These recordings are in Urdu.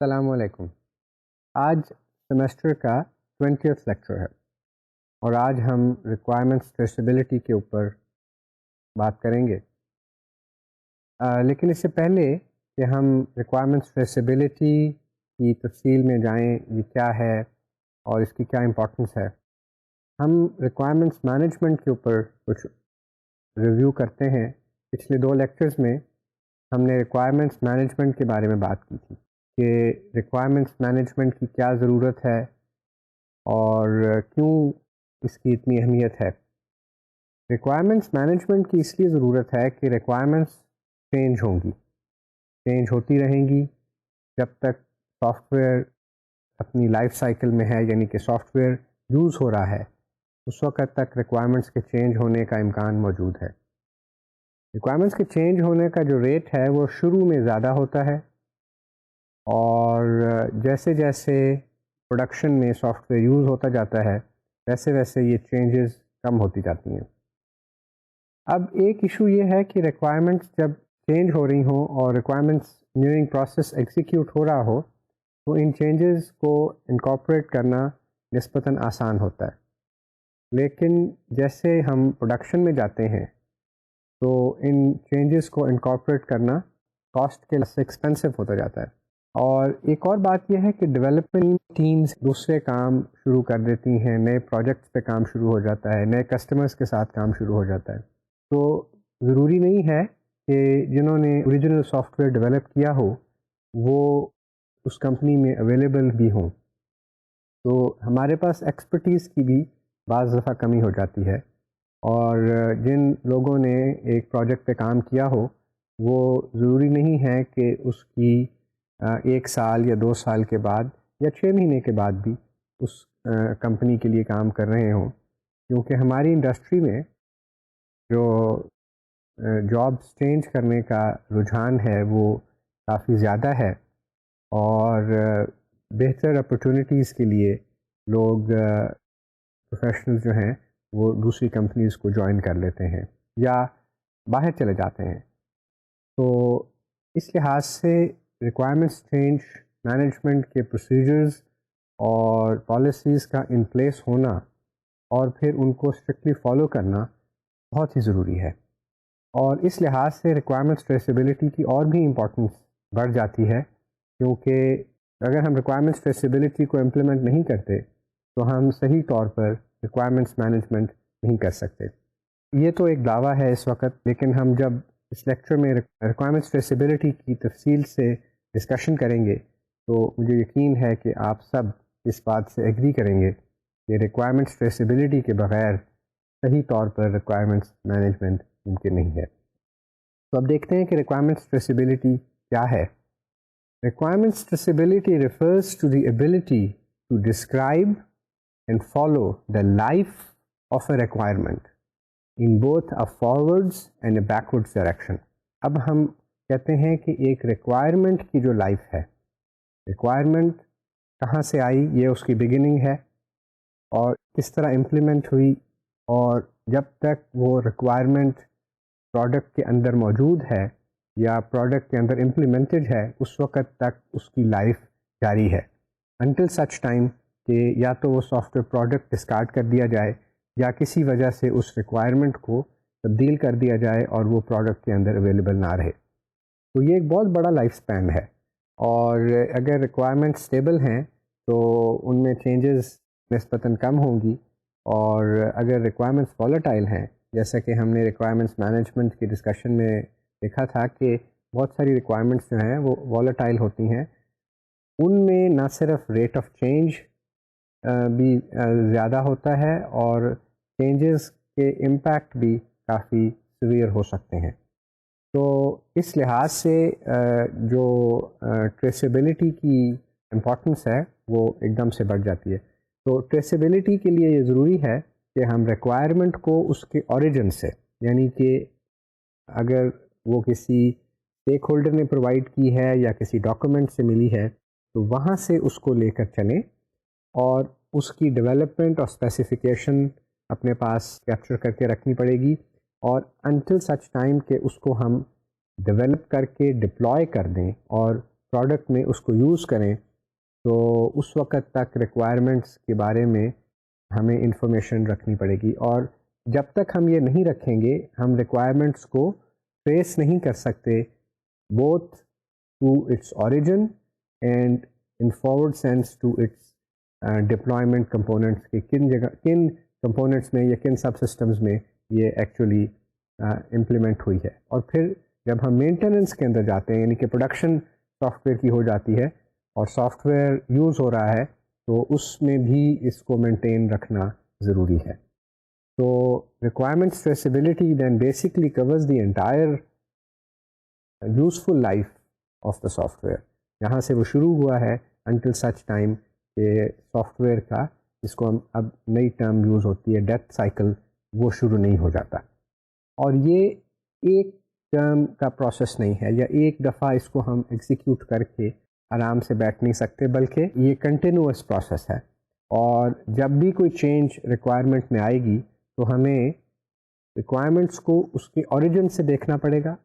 السلام علیکم۔ آج سیمسٹر کا 20th لیکچر ہے اور آج ہم ریکوائرمنٹس ٹریسیبلٹی کے اوپر بات کریں گے۔ لیکن اس سے پہلے کہ ہم ریکوائرمنٹس ٹریسیبلٹی کی تفصیل میں جائیں، یہ کیا ہے اور اس کی کیا امپورٹنس ہے، ہم ریکوائرمنٹس مینجمنٹ کے اوپر کچھ ریویو کرتے ہیں۔ پچھلے 2 لیکچرز میں ہم نے ریکوائرمنٹس مینجمنٹ کے بارے میں بات کی تھی کہ ریکوائرمنٹس مینجمنٹ کی کیا ضرورت ہے اور کیوں اس کی اتنی اہمیت ہے۔ ریکوائرمنٹس مینجمنٹ کی اس لیے ضرورت ہے کہ ریکوائرمنٹس چینج ہوں گی، چینج ہوتی رہیں گی جب تک سافٹ ویئر اپنی لائف سائیکل میں ہے، یعنی کہ سافٹ ویئر یوز ہو رہا ہے، اس وقت تک ریکوائرمنٹس کے چینج ہونے کا امکان موجود ہے۔ ریکوائرمنٹس کے چینج ہونے کا جو ریٹ ہے وہ شروع میں زیادہ ہوتا ہے، اور جیسے جیسے پروڈکشن میں سافٹ ویئر یوز ہوتا جاتا ہے ویسے ویسے یہ چینجز کم ہوتی جاتی ہیں۔ اب ایک ایشو یہ ہے کہ ریکوائرمنٹس جب چینج ہو رہی ہوں اور ریکوائرمنٹس نیورنگ پروسیس ایگزیکیوٹ ہو رہا ہو تو ان چینجز کو انکارپوریٹ کرنا نسبتاً آسان ہوتا ہے، لیکن جیسے ہم پروڈکشن میں جاتے ہیں تو ان چینجز کو انکارپوریٹ کرنا کاسٹ کے لحاظ سے ایکسپینسو ہوتا جاتا ہے۔ اور ایک اور بات یہ ہے کہ ڈیولپمنٹ ٹیمز دوسرے کام شروع کر دیتی ہیں، نئے پروجیکٹس پہ کام شروع ہو جاتا ہے، نئے کسٹمرز کے ساتھ کام شروع ہو جاتا ہے، تو ضروری نہیں ہے کہ جنہوں نے اوریجنل سافٹ ویئر ڈیولپ کیا ہو وہ اس کمپنی میں اویلیبل بھی ہوں، تو ہمارے پاس ایکسپرٹیز کی بھی بعض دفعہ کمی ہو جاتی ہے، اور جن لوگوں نے ایک پروجیکٹ پہ کام کیا ہو وہ ضروری نہیں ہے کہ اس کی 1 سال یا 2 سال کے بعد یا 6 مہینے کے بعد بھی اس کمپنی کے لیے کام کر رہے ہوں، کیونکہ ہماری انڈسٹری میں جو جابس چینج کرنے کا رجحان ہے وہ کافی زیادہ ہے، اور بہتر اپرچونیٹیز کے لیے لوگ پروفیشنل جو ہیں وہ دوسری کمپنیز کو جوائن کر لیتے ہیں یا باہر چلے جاتے ہیں۔ تو اس لحاظ سے ریکوائرمنٹس چینج مینجمنٹ کے پروسیجرز اور پالیسیز کا ان پلیس ہونا اور پھر ان کو اسٹرکٹلی فالو کرنا بہت ہی ضروری ہے، اور اس لحاظ سے ریکوائرمنٹس ٹریسیبلٹی کی اور بھی امپورٹنس بڑھ جاتی ہے، کیونکہ اگر ہم ریکوائرمنٹس ٹریسیبلٹی کو امپلیمنٹ نہیں کرتے تو ہم صحیح طور پر ریکوائرمنٹس مینجمنٹ نہیں کر سکتے۔ یہ تو ایک دعویٰ ہے اس وقت، لیکن ہم جب اس لیکچر میں ریکوائرمنٹس ٹریسیبلٹی کی تفصیل سے ڈسکشن کریں گے تو مجھے یقین ہے کہ آپ سب اس بات سے ایگری کریں گے کہ ریکوائرمنٹس ٹریسیبلٹی کے بغیر صحیح طور پر ریکوائرمنٹس مینجمنٹ ممکن نہیں ہے۔ تو اب دیکھتے ہیں کہ ریکوائرمنٹس ٹریسیبلٹی کیا ہے۔ Requirements traceability refers to the ability to describe and follow the life of a requirement in both a forwards and a backwards direction۔ اب ہم کہتے ہیں کہ ایک ریکوائرمنٹ کی جو لائف ہے، ریکوائرمنٹ کہاں سے آئی، یہ اس کی بگننگ ہے، اور کس طرح امپلیمنٹ ہوئی، اور جب تک وہ ریکوائرمنٹ پروڈکٹ کے اندر موجود ہے یا پروڈکٹ کے اندر امپلیمنٹڈ ہے اس وقت تک اس کی لائف جاری ہے، انٹل سچ ٹائم کہ یا تو وہ سافٹ ویئر پروڈکٹ ڈسکارڈ کر دیا جائے یا کسی وجہ سے اس ریکوائرمنٹ کو تبدیل کر دیا جائے اور وہ پروڈکٹ کے اندر اویلیبل نہ رہے۔ تو یہ ایک بہت بڑا لائف سپین ہے، اور اگر ریکوائرمنٹ اسٹیبل ہیں تو ان میں چینجز نسبتاً کم ہوں گی، اور اگر ریکوائرمنٹس والیٹائل ہیں، جیسا کہ ہم نے ریکوائرمنٹس مینجمنٹ کی ڈسکشن میں دیکھا تھا کہ بہت ساری ریکوائرمنٹس جو ہیں وہ والیٹائل ہوتی ہیں، ان میں نہ صرف ریٹ آف چینج بھی زیادہ ہوتا ہے اور چینجز کے امپیکٹ بھی کافی سویئر ہو سکتے ہیں۔ تو اس لحاظ سے جو ٹریسیبلٹی کی امپورٹنس ہے وہ ایک دم سے بڑھ جاتی ہے۔ تو ٹریسیبلٹی کے لیے یہ ضروری ہے کہ ہم ریکوائرمنٹ کو اس کے اوریجن سے، یعنی کہ اگر وہ کسی اسٹیک ہولڈر نے پرووائڈ کی ہے یا کسی ڈاکومنٹ سے ملی ہے تو وہاں سے اس کو لے کر چلیں، اور اس کی ڈیولپمنٹ اور اسپیسیفیکیشن اپنے پاس کیپچر کر کے رکھنی پڑے گی، اور انٹل سچ ٹائم کہ اس کو ہم ڈیولپ کر کے ڈپلوائے کر دیں اور پروڈکٹ میں اس کو یوز کریں تو اس وقت تک ریکوائرمنٹس کے بارے میں ہمیں انفارمیشن رکھنی پڑے گی، اور جب تک ہم یہ نہیں رکھیں گے ہم ریکوائرمنٹس کو ٹریس نہیں کر سکتے both to its origin and in forward sense to its deployment components کے کن کمپوننٹس میں یا کن سب سسٹمز میں یہ ایکچولی امپلیمنٹ ہوئی ہے. اور پھر جب ہم مینٹیننس کے اندر جاتے ہیں یعنی کہ پروڈکشن سافٹ ویئر کی ہو جاتی ہے اور سافٹ ویئر یوز ہو رہا ہے تو اس میں بھی اس کو مینٹین رکھنا ضروری ہے. تو requirements traceability then basically covers the entire useful life of the software. یہاں سے وہ شروع ہوا ہے انٹل سچ ٹائم کہ سافٹ ویئر کا جس کو ہم اب نئی ٹرم یوز ہوتی ہے ڈیتھ سائیکل وہ شروع نہیں ہو جاتا. اور یہ ایک ٹرم کا پروسیس نہیں ہے یا ایک دفعہ اس کو ہم ایگزیکیوٹ کر کے آرام سے بیٹھ نہیں سکتے، بلکہ یہ کنٹینیوس پروسیس ہے. اور جب بھی کوئی چینج ریکوائرمنٹ میں آئے گی تو ہمیں ریکوائرمنٹس کو اس کے اوریجن سے دیکھنا پڑے گا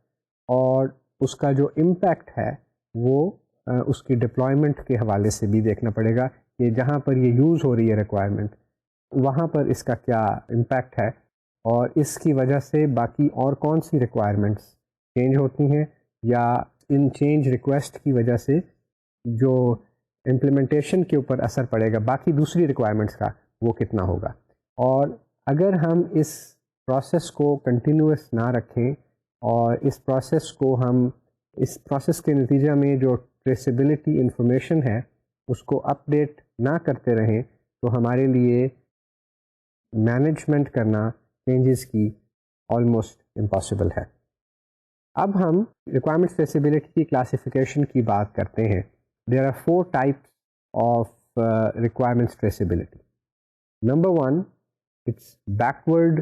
اور اس کا جو امپیکٹ ہے وہ اس کی ڈپلائمنٹ کے حوالے سے بھی دیکھنا پڑے گا کہ جہاں پر یہ یوز ہو رہی ہے ریکوائرمنٹ وہاں پر اس کا کیا امپیکٹ ہے اور اس کی وجہ سے باقی اور کون سی ریکوائرمنٹس چینج ہوتی ہیں یا ان چینج ریکویسٹ کی وجہ سے جو امپلیمنٹیشن کے اوپر اثر پڑے گا باقی دوسری ریکوائرمنٹس کا وہ کتنا ہوگا. اور اگر ہم اس پروسیس کو کنٹینیوس نہ رکھیں اور اس پروسیس کے نتیجہ میں جو ٹریسیبلٹی انفارمیشن ہے اس کو اپ ڈیٹ نہ کرتے رہیں تو ہمارے لیے مینجمنٹ کرنا چینجز کی آلموسٹ امپاسبل ہے. اب ہم ریکوائرمنٹ ٹریسیبلٹی کی کلاسیفیکیشن کی بات کرتے ہیں. There are 4 types of requirement traceability. Number 1 it's backward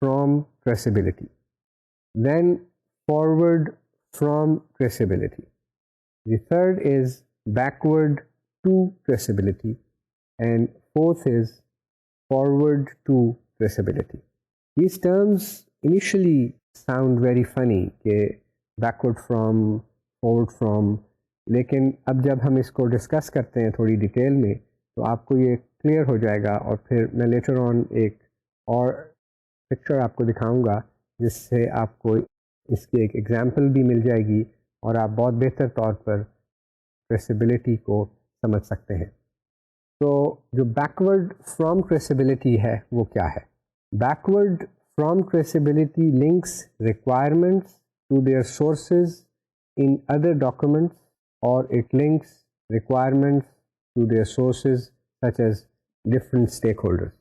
from traceability, then forward from traceability. The third is backward to traceability and fourth is forward to traceability. These terms initially sound very funny کہ backward from, forward from، لیکن اب جب ہم اس کو ڈسکس کرتے ہیں تھوڑی ڈیٹیل میں تو آپ کو یہ کلیئر ہو جائے گا اور پھر میں لیٹر آن ایک اور پکچر آپ کو دکھاؤں گا جس سے آپ کو اس کی ایک ایگزامپل بھی مل جائے گی اور آپ بہت بہتر طور پر ٹریسیبلٹی کو سمجھ سکتے ہیں. تو جو بیکورڈ فرام ٹریسیبلٹی ہے وہ کیا ہے؟ Backward from traceability links requirements to their sources in other documents or it links requirements to their sources such as different stakeholders.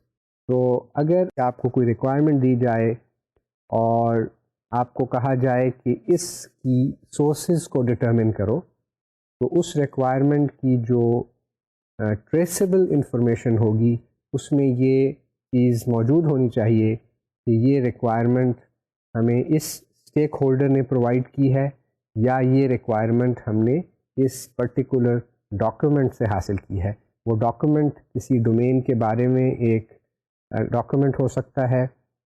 تو اگر آپ کو کوئی ریکوائرمنٹ دی جائے اور آپ کو کہا جائے کہ اس کی سورسز کو ڈٹرمن کرو تو اس ریکوائرمنٹ کی جو ٹریسیبل انفارمیشن ہوگی اس میں یہ چیز موجود ہونی چاہیے کہ یہ ریکوائرمنٹ ہمیں اس اسٹیک ہولڈر نے پرووائڈ کی ہے یا یہ ریکوائرمنٹ ہم نے اس پرٹیکولر ڈاکیومنٹ سے حاصل کی ہے. وہ ڈاکیومنٹ کسی ڈومین کے بارے میں ایک ڈاکیومنٹ ہو سکتا ہے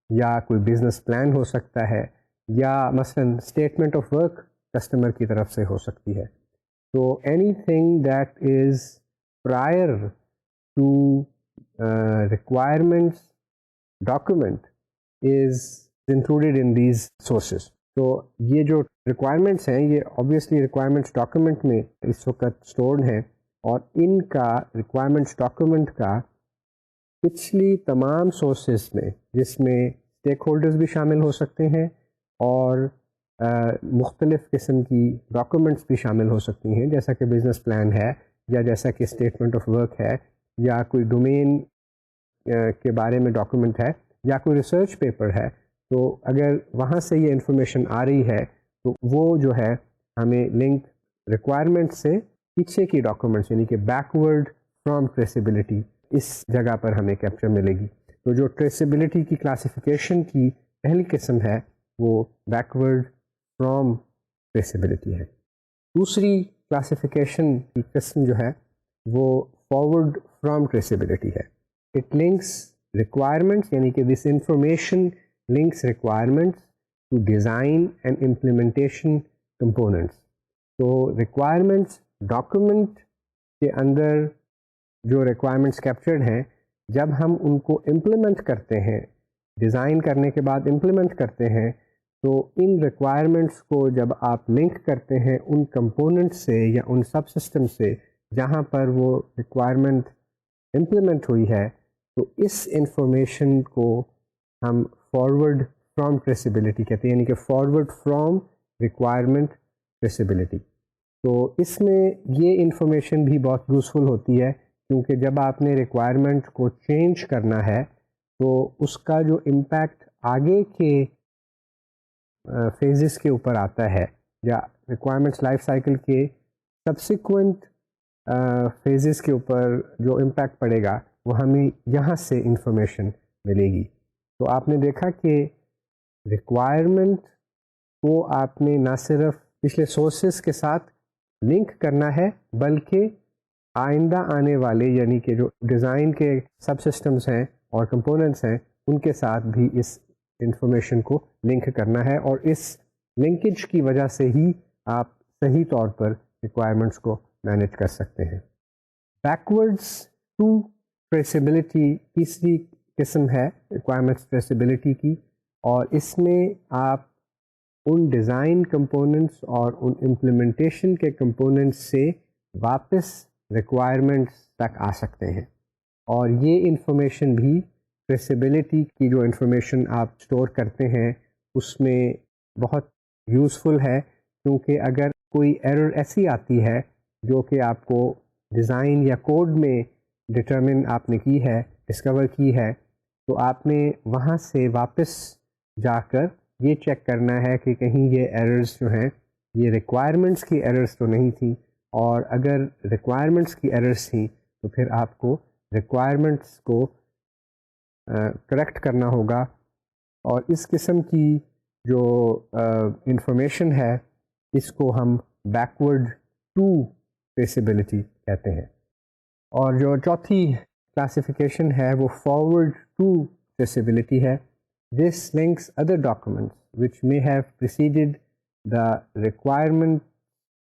یا کوئی بزنس پلان ہو سکتا ہے یا مثلاً اسٹیٹمنٹ آف ورک کسٹمر کی طرف سے ہو سکتی ہے. تو anything that is prior to requirements document is included in these sources. تو یہ جو ریکوائرمنٹس ہیں یہ آبویسلی ریکوائرمنٹس ڈاکیومنٹ میں اس وقت اسٹورڈ ہیں اور ان کا ریکوائرمنٹس ڈاکیومنٹ کا پچھلی تمام سورسز میں جس میں اسٹیک ہولڈرز بھی شامل ہو سکتے ہیں اور مختلف قسم کی ڈاکیومنٹس بھی شامل ہو سکتی ہیں جیسا کہ بزنس پلان ہے یا جیسا کہ اسٹیٹمنٹ آف ورک ہے یا کوئی ڈومین کے بارے میں ڈاکیومنٹ ہے یا کوئی ریسرچ پیپر ہے. تو اگر وہاں سے یہ انفارمیشن آ رہی ہے تو وہ جو ہے ہمیں لنک ریکوائرمنٹ سے پیچھے کی ڈاکیومنٹس یعنی کہ بیکورڈ فرام ٹریسیبلٹی اس جگہ پر ہمیں کیپچر ملے گی. تو جو ٹریسیبلٹی کی کلاسیفیکیشن کی پہلی قسم ہے وہ بیکورڈ فرام ٹریسیبلٹی ہے. دوسری کلاسیفیکیشن کی قسم جو ہے وہ فارورڈ فرام ٹریسیبلٹی ہے. اٹ لنکس ریکوائرمنٹس یعنی کہ this information links requirements to design and implementation components. تو ریکوائرمنٹس ڈاکومنٹ کے اندر جو ریکوائرمنٹس کیپچرڈ ہیں، جب ہم ان کو امپلیمنٹ کرتے ہیں، ڈیزائن کرنے کے بعد امپلیمنٹ کرتے ہیں، تو ان ریکوائرمنٹس کو جب آپ لنک کرتے ہیں ان کمپوننٹ سے یا ان سب سسٹم سے جہاں پر وہ ریکوائرمنٹ امپلیمنٹ ہوئی ہے، تو اس انفارمیشن کو ہم فارورڈ فرام ٹریسیبلٹی کہتے ہیں، یعنی کہ فارورڈ فرام ریکوائرمنٹ ٹریسیبلٹی. تو اس میں یہ انفارمیشن بھی بہت یوزفل ہوتی ہے، کیونکہ جب آپ نے ریکوائرمنٹ کو چینج کرنا ہے تو اس کا جو امپیکٹ آگے کے فیزز کے اوپر آتا ہے، یا ریکوائرمنٹس لائف سائیکل کے سبسیکوینٹ فیزز کے اوپر جو امپیکٹ پڑے گا وہ ہمیں یہاں سے انفارمیشن ملے گی. تو آپ نے دیکھا کہ ریکوائرمنٹ کو آپ نے نہ صرف پچھلے سورسز کے ساتھ لنک کرنا ہے، بلکہ آئندہ آنے والے یعنی کہ جو ڈیزائن کے سب سسٹمز ہیں اور کمپوننٹس ہیں ان کے ساتھ بھی اس انفارمیشن کو لنک کرنا ہے، اور اس لنکیج کی وجہ سے ہی آپ صحیح طور پر ریکوائرمنٹس کو مینیج کر سکتے ہیں. بیکورڈز ٹو ٹریسیبلٹی تیسری قسم ہے ریکوائرمنٹس ٹریسیبلٹی کی، اور اس میں آپ ان ڈیزائن کمپوننٹس اور ان امپلیمنٹیشن کے کمپوننٹس سے واپس ریکوائرمنٹس تک آ سکتے ہیں. اور یہ انفارمیشن بھی ٹریسیبلٹی کی جو انفارمیشن آپ اسٹور کرتے ہیں اس میں بہت یوزفل ہے، کیونکہ اگر کوئی ایرر ایسی آتی ہے جو کہ آپ کو ڈیزائن یا کوڈ میں ڈٹرمن آپ نے کی ہے، ڈسکور کی ہے، تو آپ نے وہاں سے واپس جا کر یہ چیک کرنا ہے کہ کہیں یہ ایررز جو ہیں یہ ریکوائرمنٹس کی ایررز تو نہیں تھیں، اور اگر ریکوائرمنٹس کی ایررز تھیں تو پھر آپ کو ریکوائرمنٹس کو کریکٹ کرنا ہوگا. اور اس قسم کی جو انفارمیشن ہے اس کو ہم بیکورڈ ٹو ٹریسیبلٹی کہتے ہیں. اور جو چوتھی کلاسیفیکیشن ہے وہ فارورڈ ٹو ٹریسیبلٹی ہے. This links other documents which may have preceded the requirement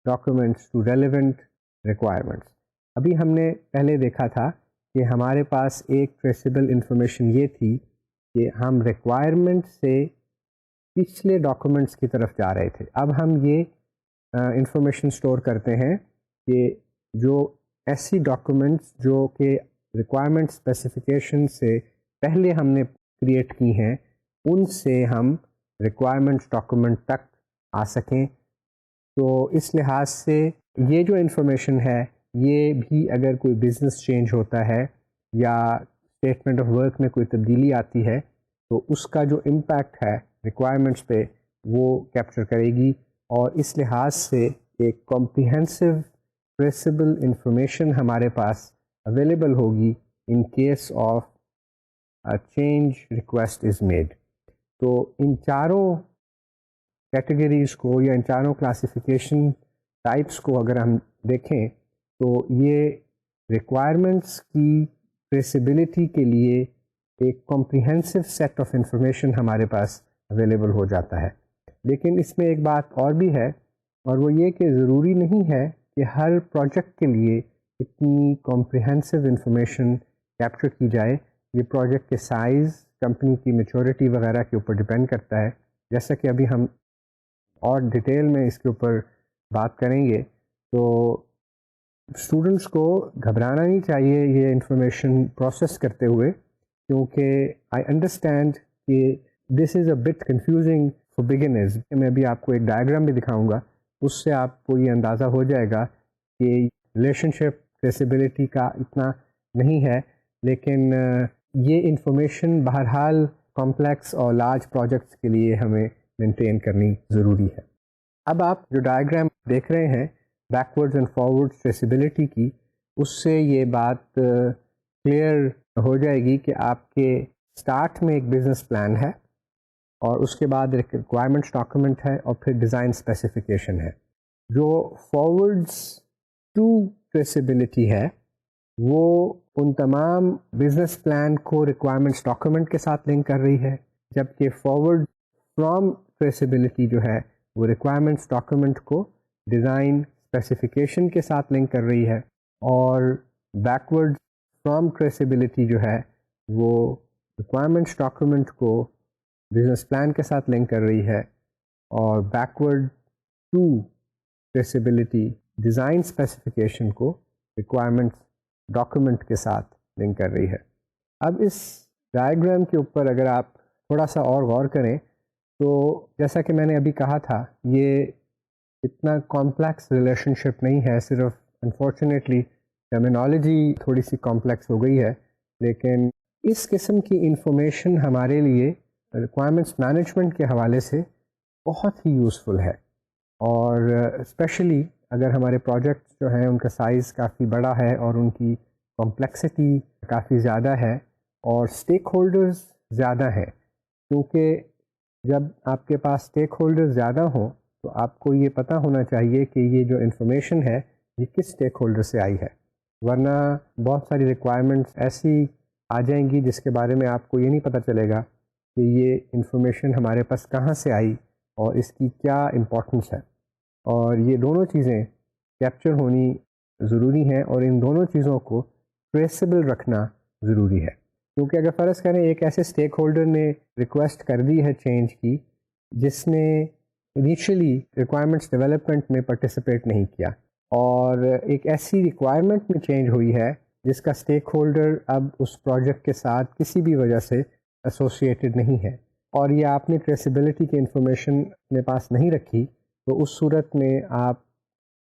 documents to relevant requirements. ابھی ہم نے پہلے دیکھا تھا کہ ہمارے پاس ایک ٹریسیبل انفارمیشن یہ تھی کہ ہم ریکوائرمنٹ سے پچھلے ڈاکومنٹس کی طرف جا رہے تھے. اب ہم یہ انفارمیشن اسٹور کرتے ہیں کہ جو ایسی ڈاکومنٹس جو کہ ریکوائرمنٹ اسپیسیفکیشن سے پہلے ہم نے کریٹ کی ہیں ان سے ہم ریکوائرمنٹس ڈاکومنٹ تک آ سکیں. تو اس لحاظ سے یہ جو انفارمیشن ہے یہ بھی اگر کوئی بزنس چینج ہوتا ہے یا اسٹیٹمنٹ آف ورک میں کوئی تبدیلی آتی ہے تو اس کا جو امپیکٹ ہے ریکوائرمنٹس پہ وہ کیپچر کرے گی، اور اس لحاظ سے ایک کمپریہنسو ٹریسیبل انفارمیشن ہمارے پاس اویلیبل ہوگی in case of change request is made. تو ان چاروں کیٹیگریز کو یا ان چاروں کلاسیفیکیشن ٹائپس کو اگر ہم دیکھیں تو یہ ریکوائرمنٹس کی ٹریسیبلٹی کے لیے ایک کمپریہنسو سیٹ آف انفارمیشن ہمارے پاس اویلیبل ہو جاتا ہے. لیکن اس میں ایک بات اور بھی ہے، اور وہ یہ کہ ضروری نہیں ہے کہ ہر پروجیکٹ کے لیے اتنی کمپریہنسو انفارمیشن کیپچر کی جائے. یہ پروجیکٹ کے سائز، کمپنی کی میچورٹی وغیرہ کے اوپر ڈپینڈ کرتا ہے. جیسا کہ ابھی ہم اور ڈیٹیل میں اس کے اوپر بات کریں گے، تو اسٹوڈنٹس کو گھبرانا نہیں چاہیے یہ انفارمیشن پروسیس کرتے ہوئے، کیونکہ آئی انڈرسٹینڈ کہ دس از اے بٹ کنفیوزنگ فار بگنرز. میں ابھی آپ کو ایک ڈائیگرام بھی دکھاؤں گا، اس سے آپ کو یہ اندازہ ہو جائے گا کہ ریلیشن شپ ٹریسیبلٹی کا اتنا نہیں ہے، لیکن یہ انفارمیشن بہرحال کمپلیکس اور لارج پروجیکٹس کے لیے ہمیں مینٹین کرنی ضروری ہے. اب آپ جو ڈائیگرام دیکھ رہے ہیں بیکورڈز اینڈ فارورڈ ٹریسیبلٹی کی، اس سے یہ بات کلیئر ہو جائے گی کہ آپ کے اسٹارٹ میں ایک بزنس پلان ہے، اور اس کے بعد ایک ریکوائرمنٹس ڈاکومنٹ ہے، اور پھر ڈیزائن اسپیسیفیکیشن ہے. جو فارورڈز ٹو ٹریسیبلٹی ہے وہ ان تمام بزنس پلان کو ریکوائرمنٹس ڈاکومنٹ کے ساتھ لنک کر رہی ہے، جبکہ فارورڈ فرام ٹریسیبلٹی جو ہے وہ ریکوائرمنٹس ڈاکومنٹ کو ڈیزائن اسپیسیفیکیشن کے ساتھ لنک کر رہی ہے، اور بیکورڈ فرام ٹریسیبلٹی جو ہے وہ ریکوائرمنٹس ڈاکیومنٹ کو بزنس پلان کے ساتھ لنک کر رہی ہے، اور backward to traceability design specification کو ریکوائرمنٹس ڈاکیومنٹ کے ساتھ لنک کر رہی ہے۔ اب اس ڈائیگرام کے اوپر اگر آپ تھوڑا سا اور غور کریں تو جیسا کہ میں نے ابھی کہا تھا، یہ اتنا کمپلیکس ریلیشن شپ نہیں ہے، صرف انفارچونیٹلی ٹرمینالوجی تھوڑی سی کمپلیکس ہو گئی ہے، لیکن اس قسم کی انفارمیشن ہمارے لیے ریکوائرمنٹس مینجمنٹ کے حوالے سے بہت ہی یوزفل ہے، اور اسپیشلی اگر ہمارے پروجیکٹس جو ہیں ان کا سائز کافی بڑا ہے اور ان کی کمپلیکسٹی کافی زیادہ ہے اور اسٹیک ہولڈرز زیادہ ہیں، کیونکہ جب آپ کے پاس اسٹیک ہولڈرز زیادہ ہوں تو آپ کو یہ پتہ ہونا چاہیے کہ یہ جو انفارمیشن ہے یہ کس اسٹیک ہولڈر سے آئی ہے، ورنہ بہت ساری ریکوائرمنٹس ایسی آ جائیں گی جس کے بارے میں آپ کو یہ نہیں پتہ چلے گا کہ یہ انفارمیشن ہمارے پاس کہاں سے آئی اور اس کی کیا امپورٹنس ہے، اور یہ دونوں چیزیں کیپچر ہونی ضروری ہیں، اور ان دونوں چیزوں کو ٹریسیبل رکھنا ضروری ہے، کیونکہ اگر فرض کریں ایک ایسے اسٹیک ہولڈر نے ریکویسٹ کر دی ہے چینج کی جس نے انیشلی ریکوائرمنٹس ڈیولپمنٹ میں پارٹیسپیٹ نہیں کیا، اور ایک ایسی ریکوائرمنٹ میں چینج ہوئی ہے جس کا اسٹیک ہولڈر اب اس پروجیکٹ کے ساتھ کسی بھی وجہ سے ایسوسیٹڈ نہیں ہے، اور یہ آپ نے ٹریسیبلٹی کی انفارمیشن اپنے پاس نہیں رکھی، تو اس صورت میں آپ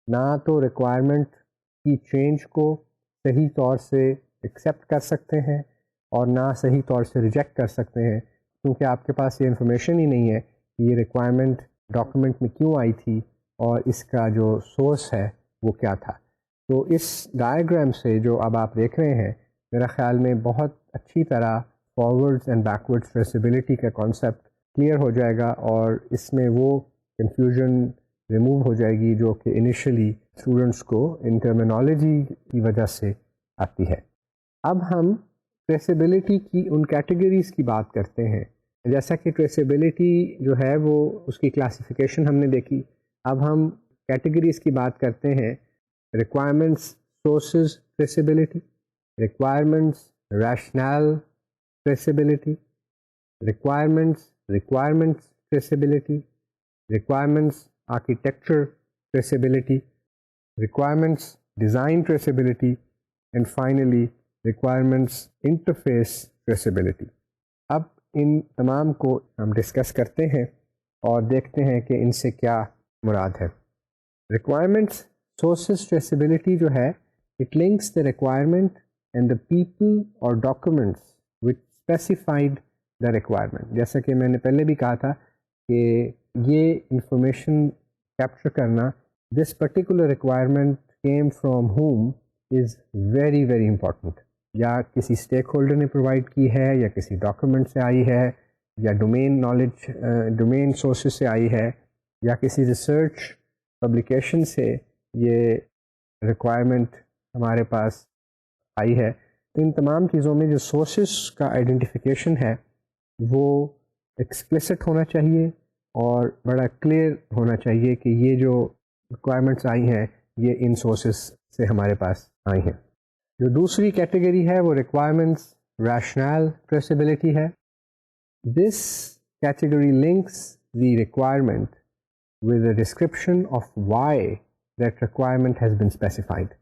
نہ تو ریکوائرمنٹ کی چینج کو صحیح طور سے ایکسیپٹ کر سکتے ہیں اور نہ صحیح طور سے ریجیکٹ کر سکتے ہیں، کیونکہ آپ کے پاس یہ انفارمیشن ہی نہیں ہے کہ یہ ریکوائرمنٹ ڈاکیومنٹ میں کیوں آئی تھی اور اس کا جو سورس ہے وہ کیا تھا۔ تو اس ڈائیگرام سے جو اب آپ دیکھ رہے ہیں، میرا خیال میں بہت اچھی طرح فارورڈز اینڈ بیکورڈز ٹریسیبلٹی کا کانسیپٹ کلیئر ہو جائے گا، اور اس میں وہ کنفیوژن ریموو ہو جائے گی جو کہ انیشلی اسٹوڈنٹس کو ان ٹرمینالوجی کی وجہ سے آتی ہے۔ اب ہم ٹریسیبلٹی کی ان کیٹیگریز کی بات کرتے ہیں، جیسا کہ ٹریسیبلٹی جو ہے وہ اس کی کلاسیفیکیشن ہم نے دیکھی، اب ہم کیٹیگریز کی بات کرتے ہیں۔ Requirements sources traceability, requirements rationale traceability, requirements traceability, requirements architecture traceability, requirements design traceability, and finally requirements interface traceability. اب ان تمام کو ہم ڈسکس کرتے ہیں اور دیکھتے ہیں کہ ان سے کیا مراد ہے۔ ریکوائرمنٹس سورسز ٹریسیبلٹی جو ہے، it links the requirement and the people or documents which specified the requirement. جیسا کہ میں نے پہلے بھی کہا تھا کہ یہ انفارمیشن کیپچر کرنا this particular requirement came from home is very very important, یا کسی اسٹیک ہولڈر نے پرووائڈ کی ہے، یا کسی ڈاکیومنٹ سے آئی ہے، یا ڈومین سورسز سے آئی ہے، یا کسی ریسرچ پبلیکیشن سے یہ ریکوائرمنٹ ہمارے پاس آئی ہے۔ تو ان تمام چیزوں میں جو سورسز کا آئیڈینٹیفیکیشن ہے وہ ایکسپلیسٹ ہونا چاہیے اور بڑا کلیئر ہونا چاہیے کہ یہ جو ریکوائرمنٹس آئی ہیں یہ ان سورسز سے ہمارے پاس آئی ہیں۔ جو دوسری کیٹیگری ہے وہ ریکوائرمنٹس ریشنل ٹریسیبلٹی ہے۔ This category links the requirement with a description of why that requirement has been specified.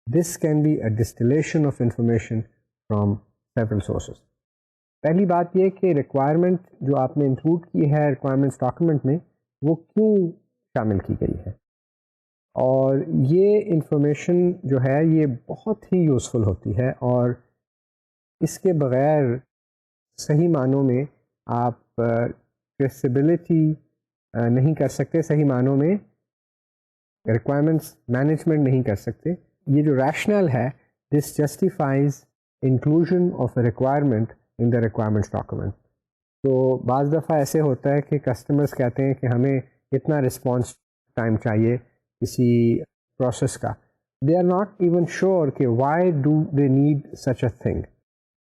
This can be a distillation of information from several sources. پہلی بات یہ کہ ریکوائرمنٹ جو آپ نے انکلوڈ کی ہے ریکوائرمنٹس ڈاکیومنٹ میں وہ کیوں شامل کی گئی ہے، اور یہ انفارمیشن جو ہے یہ بہت ہی یوزفل ہوتی ہے، اور اس کے بغیر صحیح معنوں میں آپ ٹریسیبلٹی نہیں کر سکتے، صحیح معنوں میں ریکوائرمنٹس مینجمنٹ نہیں کر سکتے۔ یہ جو ریشنل ہے، this justifies inclusion of a requirement in the requirements document. تو بعض دفعہ ایسے ہوتا ہے کہ کسٹمرز کہتے ہیں کہ ہمیں اتنا رسپانس ٹائم چاہیے کسی پروسیس کا، they are not even sure کہ why do they need such a thing,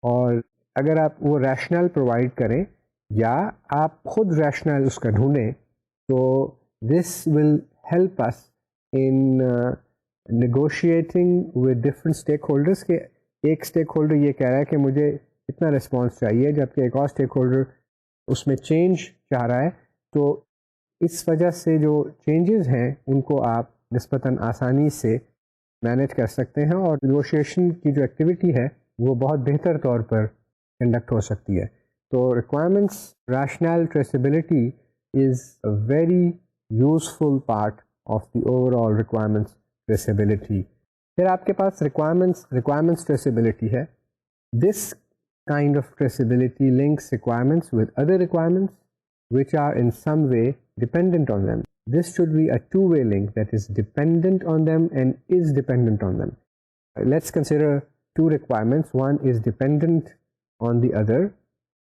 اور اگر آپ وہ ریشنل پرووائڈ کریں یا آپ خود ریشنل اس کا ڈھونڈیں تو this will help us in negotiating with different stakeholders کہ ایک اسٹیک ہولڈر یہ کہہ رہا ہے کہ مجھے اتنا رسپانس چاہیے جبکہ ایک اور اسٹیک ہولڈر اس میں چینج چاہ رہا ہے. تو اس وجہ سے جو چینجز ہیں ان کو آپ نسبتاً آسانی سے مینیج کر سکتے ہیں اور نیگوشیشن کی جو ایکٹیویٹی ہے وہ بہت بہتر طور پر کنڈکٹ ہو سکتی ہے. تو requirements rationale traceability is a very useful part of the overall requirements traceability. پھر آپ کے پاس ریکوائرمنٹس ٹریسیبلٹی ہے. دس kind of traceability links requirements with other requirements which are in some way dependent on them. This should be a two-way link that is dependent on them and is dependent on them. Let's consider two requirements. One is dependent on the other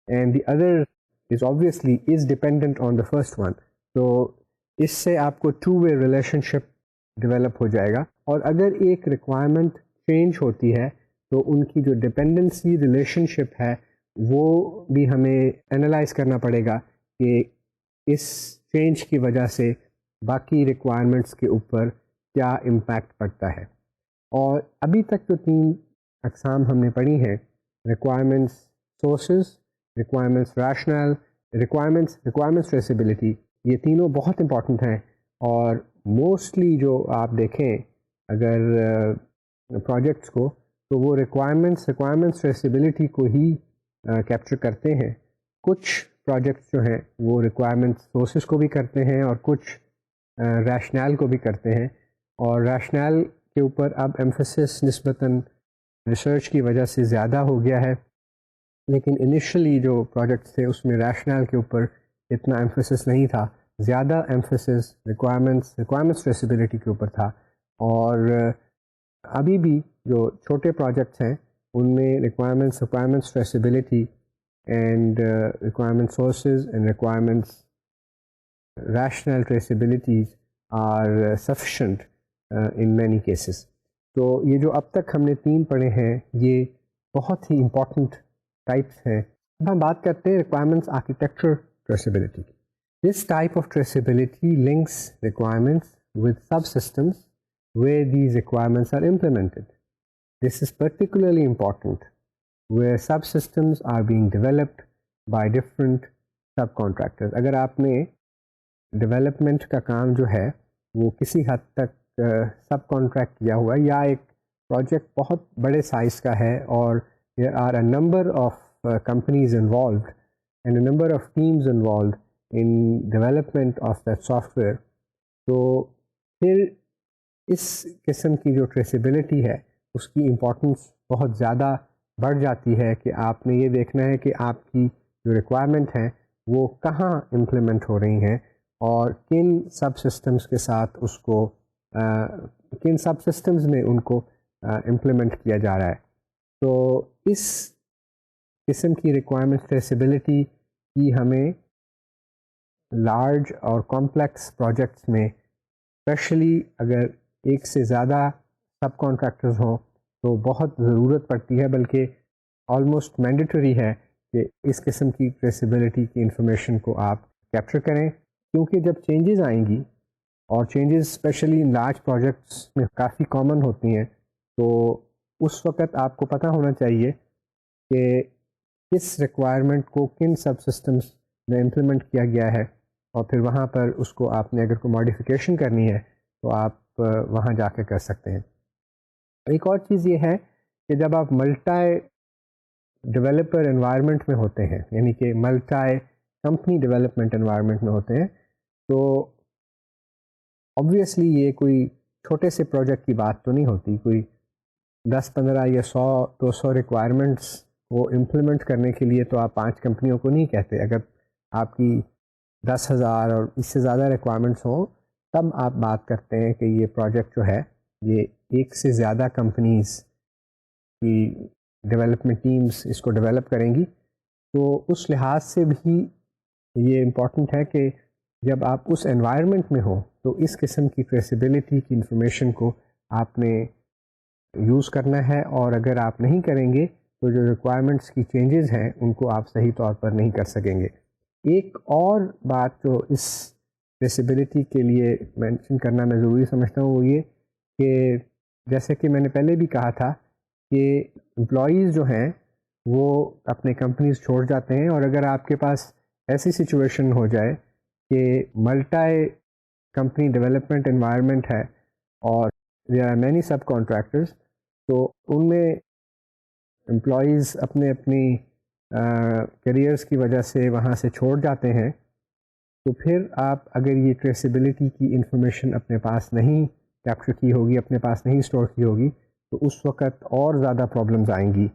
and the other is obviously is dependent on the first one. So اس سے آپ کو two-way relationship develop ہو جائے گا. اور اگر ایک requirement change ہوتی ہے تو ان کی جو ڈپینڈنسی ریلیشن شپ ہے وہ بھی ہمیں انالائز کرنا پڑے گا کہ اس چینج کی وجہ سے باقی ریکوائرمنٹس کے اوپر کیا امپیکٹ پڑتا ہے. اور ابھی تک جو 3 اقسام ہم نے پڑھی ہیں، requirements sources, requirements rationale, requirements traceability, یہ تینوں بہت امپورٹنٹ ہیں. اور موسٹلی جو آپ دیکھیں اگر پروجیکٹس کو تو وہ ریکوائرمنٹس ٹریسیبلٹی کو ہی کیپچر کرتے ہیں. کچھ پروجیکٹس جو ہیں وہ ریکوائرمنٹ سورسز کو بھی کرتے ہیں اور کچھ ریشنل کو بھی کرتے ہیں. اور ریشنل کے اوپر اب ایمفیسس نسبتاً ریسرچ کی وجہ سے زیادہ ہو گیا ہے، لیکن انیشلی جو پروجیکٹس تھے اس میں ریشنل کے اوپر اتنا ایمفیسس نہیں تھا، زیادہ ایمفیسس ریکوائرمنٹس ٹریسیبلٹی کے اوپر تھا. اور ابھی بھی جو چھوٹے پروجیکٹس ہیں ان میں requirements traceability and requirement sources and requirements rationale traceabilities are sufficient in many cases. تو یہ جو اب تک ہم نے 3 پڑھے ہیں یہ بہت ہی امپورٹنٹ ٹائپس ہیں. اب ہم بات کرتے ہیں requirements architecture traceability. This type of traceability links requirements with subsystems where these requirements are implemented. This is particularly important where subsystems are being developed by different subcontractors. اگر آپ نے ڈیولپمنٹ کا کام جو ہے وہ کسی حد تک سب کانٹریکٹ کیا ہوا ہے یا ایک پروجیکٹ بہت بڑے سائز کا ہے اور there are a number of companies involved and a number of teams involved in development of that software, تو پھر اس قسم کی جو ٹریسیبلٹی ہے اس کی امپورٹنس بہت زیادہ بڑھ جاتی ہے کہ آپ نے یہ دیکھنا ہے کہ آپ کی جو ریکوائرمنٹ ہیں وہ کہاں امپلیمنٹ ہو رہی ہیں اور کن سب سسٹمز کے ساتھ اس کو کن سب سسٹمز میں ان کو امپلیمنٹ کیا جا رہا ہے. تو اس قسم کی ریکوائرمنٹ ٹریسیبلٹی کی ہمیں لارج اور کمپلیکس پروجیکٹس میں اسپیشلی اگر ایک سے زیادہ سب کانٹریکٹرز ہوں تو بہت ضرورت پڑتی ہے، بلکہ آلموسٹ مینڈیٹری ہے کہ اس قسم کی ٹریسیبلٹی کی انفارمیشن کو آپ کیپچر کریں. کیونکہ جب چینجز آئیں گی اور چینجز اسپیشلی لارج پروجیکٹس میں کافی کامن ہوتی ہیں، تو اس وقت آپ کو پتہ ہونا چاہیے کہ کس ریکوائرمنٹ کو کن سب سسٹمز میں امپلیمنٹ کیا گیا ہے، اور پھر وہاں پر اس کو آپ نے اگر کوئی ماڈیفیکیشن کرنی ہے تو آپ وہاں جا کے کر سکتے ہیں. ایک اور چیز یہ ہے کہ جب آپ ملٹائی ڈیولپر انوائرمنٹ میں ہوتے ہیں، یعنی کہ ملٹائی کمپنی ڈیولپمنٹ انوائرمنٹ میں ہوتے ہیں، تو آبویسلی یہ کوئی چھوٹے سے پروجیکٹ کی بات تو نہیں ہوتی. کوئی 10-15 یا 100-200 ریکوائرمنٹس کو امپلیمنٹ کرنے کے لیے تو آپ 5 کمپنیوں کو نہیں کہتے. اگر آپ کی 10,000 اور اس سے زیادہ ریکوائرمنٹس ہوں تب آپ بات کرتے ہیں کہ یہ پروجیکٹ جو ہے یہ ایک سے زیادہ کمپنیز کی ڈیولپمنٹ ٹیمز اس کو ڈیولپ کریں گی. تو اس لحاظ سے بھی یہ امپورٹنٹ ہے کہ جب آپ اس انوائرمنٹ میں ہوں تو اس قسم کی ٹریسیبلٹی کی انفارمیشن کو آپ نے یوز کرنا ہے، اور اگر آپ نہیں کریں گے تو جو ریکوائرمنٹس کی چینجز ہیں ان کو آپ صحیح طور پر نہیں کر سکیں گے. ایک اور بات جو اس ٹریسیبلٹی کے لیے مینشن کرنا میں ضروری سمجھتا ہوں وہ یہ کہ جیسے کہ میں نے پہلے بھی کہا تھا کہ امپلائیز جو ہیں وہ اپنے کمپنیز چھوڑ جاتے ہیں، اور اگر آپ کے پاس ایسی سچویشن ہو جائے کہ ملٹائی کمپنی ڈیولپمنٹ انوائرمنٹ ہے اور there are many subcontractors, تو ان میں امپلائیز اپنی کیریئرس کی وجہ سے وہاں سے چھوڑ جاتے ہیں، تو پھر آپ اگر یہ ٹریسیبلٹی کی انفارمیشن اپنے پاس نہیں کیپچر کی ہوگی، اپنے پاس نہیں اسٹور کی ہوگی، تو اس وقت اور زیادہ پرابلمز آئیں گی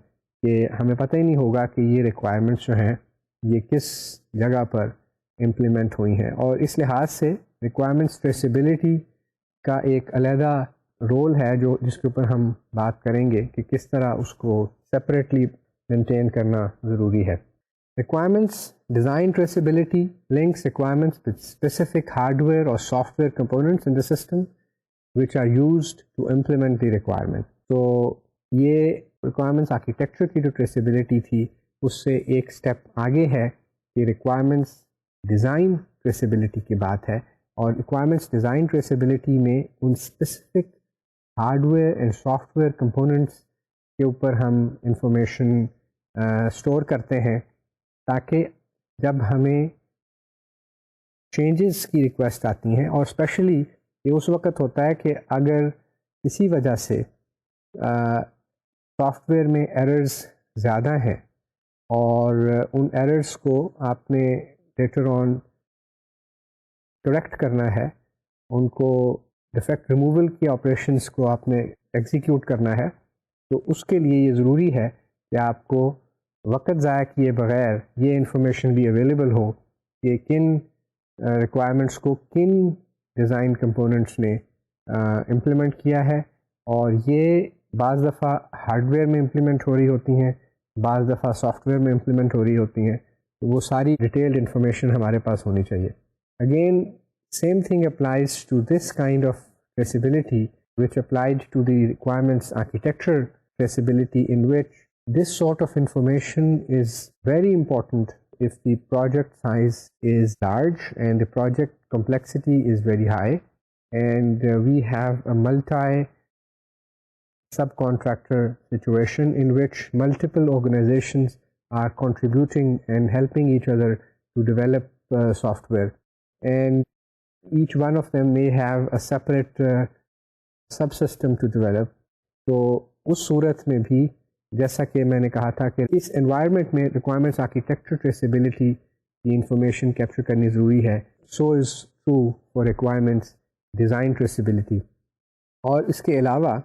کہ ہمیں پتہ ہی نہیں ہوگا کہ یہ ریکوائرمنٹس جو ہیں یہ کس جگہ پر امپلیمنٹ ہوئی ہیں. اور اس لحاظ سے ریکوائرمنٹس ٹریسیبلٹی کا ایک علیحدہ رول ہے جس کے اوپر ہم بات کریں گے کہ کس طرح اس کو سپریٹلی مینٹین کرنا ضروری ہے. Requirements design traceability links requirements with specific hardware or software components in the system which are used to implement the requirement. تو یہ requirements architecture کی جو traceability تھی اس سے ایک step آگے ہے کہ requirements design traceability کی بات ہے، اور requirements design traceability میں ان specific hardware and software components کے اوپر ہم انفارمیشن اسٹور کرتے ہیں تاکہ جب ہمیں چینجز کی ریکویسٹ آتی ہیں، اور اسپیشلی یہ اس وقت ہوتا ہے کہ اگر کسی وجہ سے سافٹ ویئر میں ایررز زیادہ ہیں اور ان ایررز کو آپ نے لیٹر آن کریکٹ کرنا ہے، ان کو ڈیفیکٹ ریموول کی آپریشنس کو آپ نے ایگزیکیوٹ کرنا ہے، تو اس کے لیے یہ ضروری ہے کہ آپ کو وقت ضائع کیے بغیر یہ انفارمیشن بھی اویلیبل ہو کہ کن ریکوائرمنٹس کو کن ڈیزائن کمپوننٹس نے امپلیمنٹ کیا ہے، اور یہ بعض دفعہ ہارڈ ویئر میں امپلیمنٹ ہو رہی ہوتی ہیں، بعض دفعہ سافٹ ویئر میں امپلیمنٹ ہو رہی ہوتی ہیں، تو وہ ساری ڈیٹیلڈ انفارمیشن ہمارے پاس ہونی چاہیے. Again same thing applies to this kind of traceability which applied to the requirements architecture traceability, in which this sort of information is very important if the project size is large and the project complexity is very high, and we have a multi subcontractor situation in which multiple organizations are contributing and helping each other to develop software, and each one of them may have a separate subsystem to develop. تو اس صورت میں بھی جیسا کہ میں نے کہا تھا کہ اس انوائرمنٹ میں ریکوائرمنٹس آرکیٹیکچر ٹریسیبلٹی کی انفارمیشن کیپچر کرنی ضروری ہے. So is true for requirements design traceability. اور اس کے علاوہ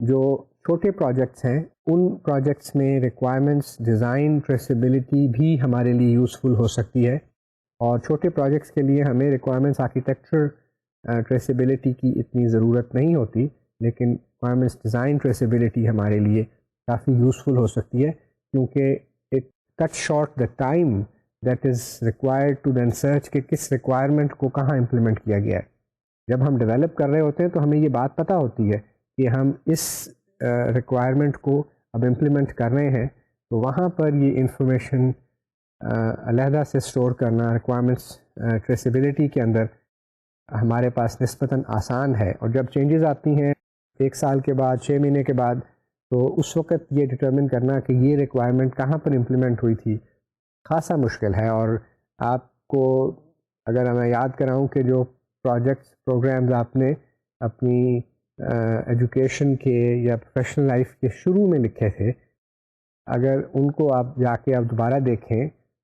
جو چھوٹے پروجیکٹس ہیں ان پروجیکٹس میں ریکوائرمنٹس ڈیزائن ٹریسیبلٹی بھی ہمارے لیے یوزفل ہو سکتی ہے، اور چھوٹے پروجیکٹس کے لیے ہمیں ریکوائرمنٹس آرکیٹیکچر ٹریسیبلٹی کی اتنی ضرورت نہیں ہوتی، لیکن ریکوائرمنٹس ڈیزائن ٹریسیبلٹی ہمارے لیے کافی یوزفل ہو سکتی ہے، کیونکہ it cut short the time that is required to then search کہ کس ریکوائرمنٹ کو کہاں امپلیمنٹ کیا گیا ہے. جب ہم ڈیولپ کر رہے ہوتے ہیں تو ہمیں یہ بات پتہ ہوتی ہے کہ ہم اس ریکوائرمنٹ کو اب امپلیمنٹ کر رہے ہیں، تو وہاں پر یہ انفارمیشن علیحدہ سے اسٹور کرنا ریکوائرمنٹس ٹریسیبلٹی کے اندر ہمارے پاس نسبتاً آسان ہے. اور جب چینجز آتی ہیں 1 سال کے بعد 6 مہینے کے بعد، تو اس وقت یہ ڈٹرمن کرنا کہ یہ ریکوائرمنٹ کہاں پر امپلیمنٹ ہوئی تھی خاصا مشکل ہے. اور آپ کو اگر میں یاد کراؤں کہ جو پروگرامز آپ نے اپنی ایجوکیشن کے یا پروفیشنل لائف کے شروع میں لکھے تھے، اگر ان کو آپ جا کے آپ دوبارہ دیکھیں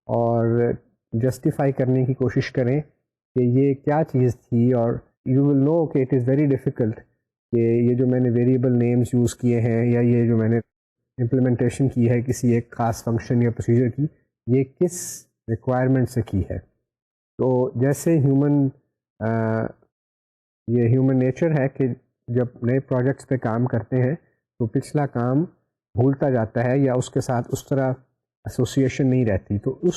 اور جسٹیفائی کرنے کی کوشش کریں کہ یہ کیا چیز تھی، اور یو ول نو کہ اٹ از ویری ڈیفیکلٹ کہ یہ جو میں نے ویریبل نیمز یوز کیے ہیں یا یہ جو میں نے امپلیمنٹیشن کی ہے کسی ایک خاص فنکشن یا پروسیجر کی، یہ کس ریکوائرمنٹ سے کی ہے. تو جیسے یہ ہیومن نیچر ہے کہ جب نئے پروجیکٹس پہ کام کرتے ہیں تو پچھلا کام بھولتا جاتا ہے یا اس کے ساتھ اس طرح ایسوسیشن نہیں رہتی. تو اس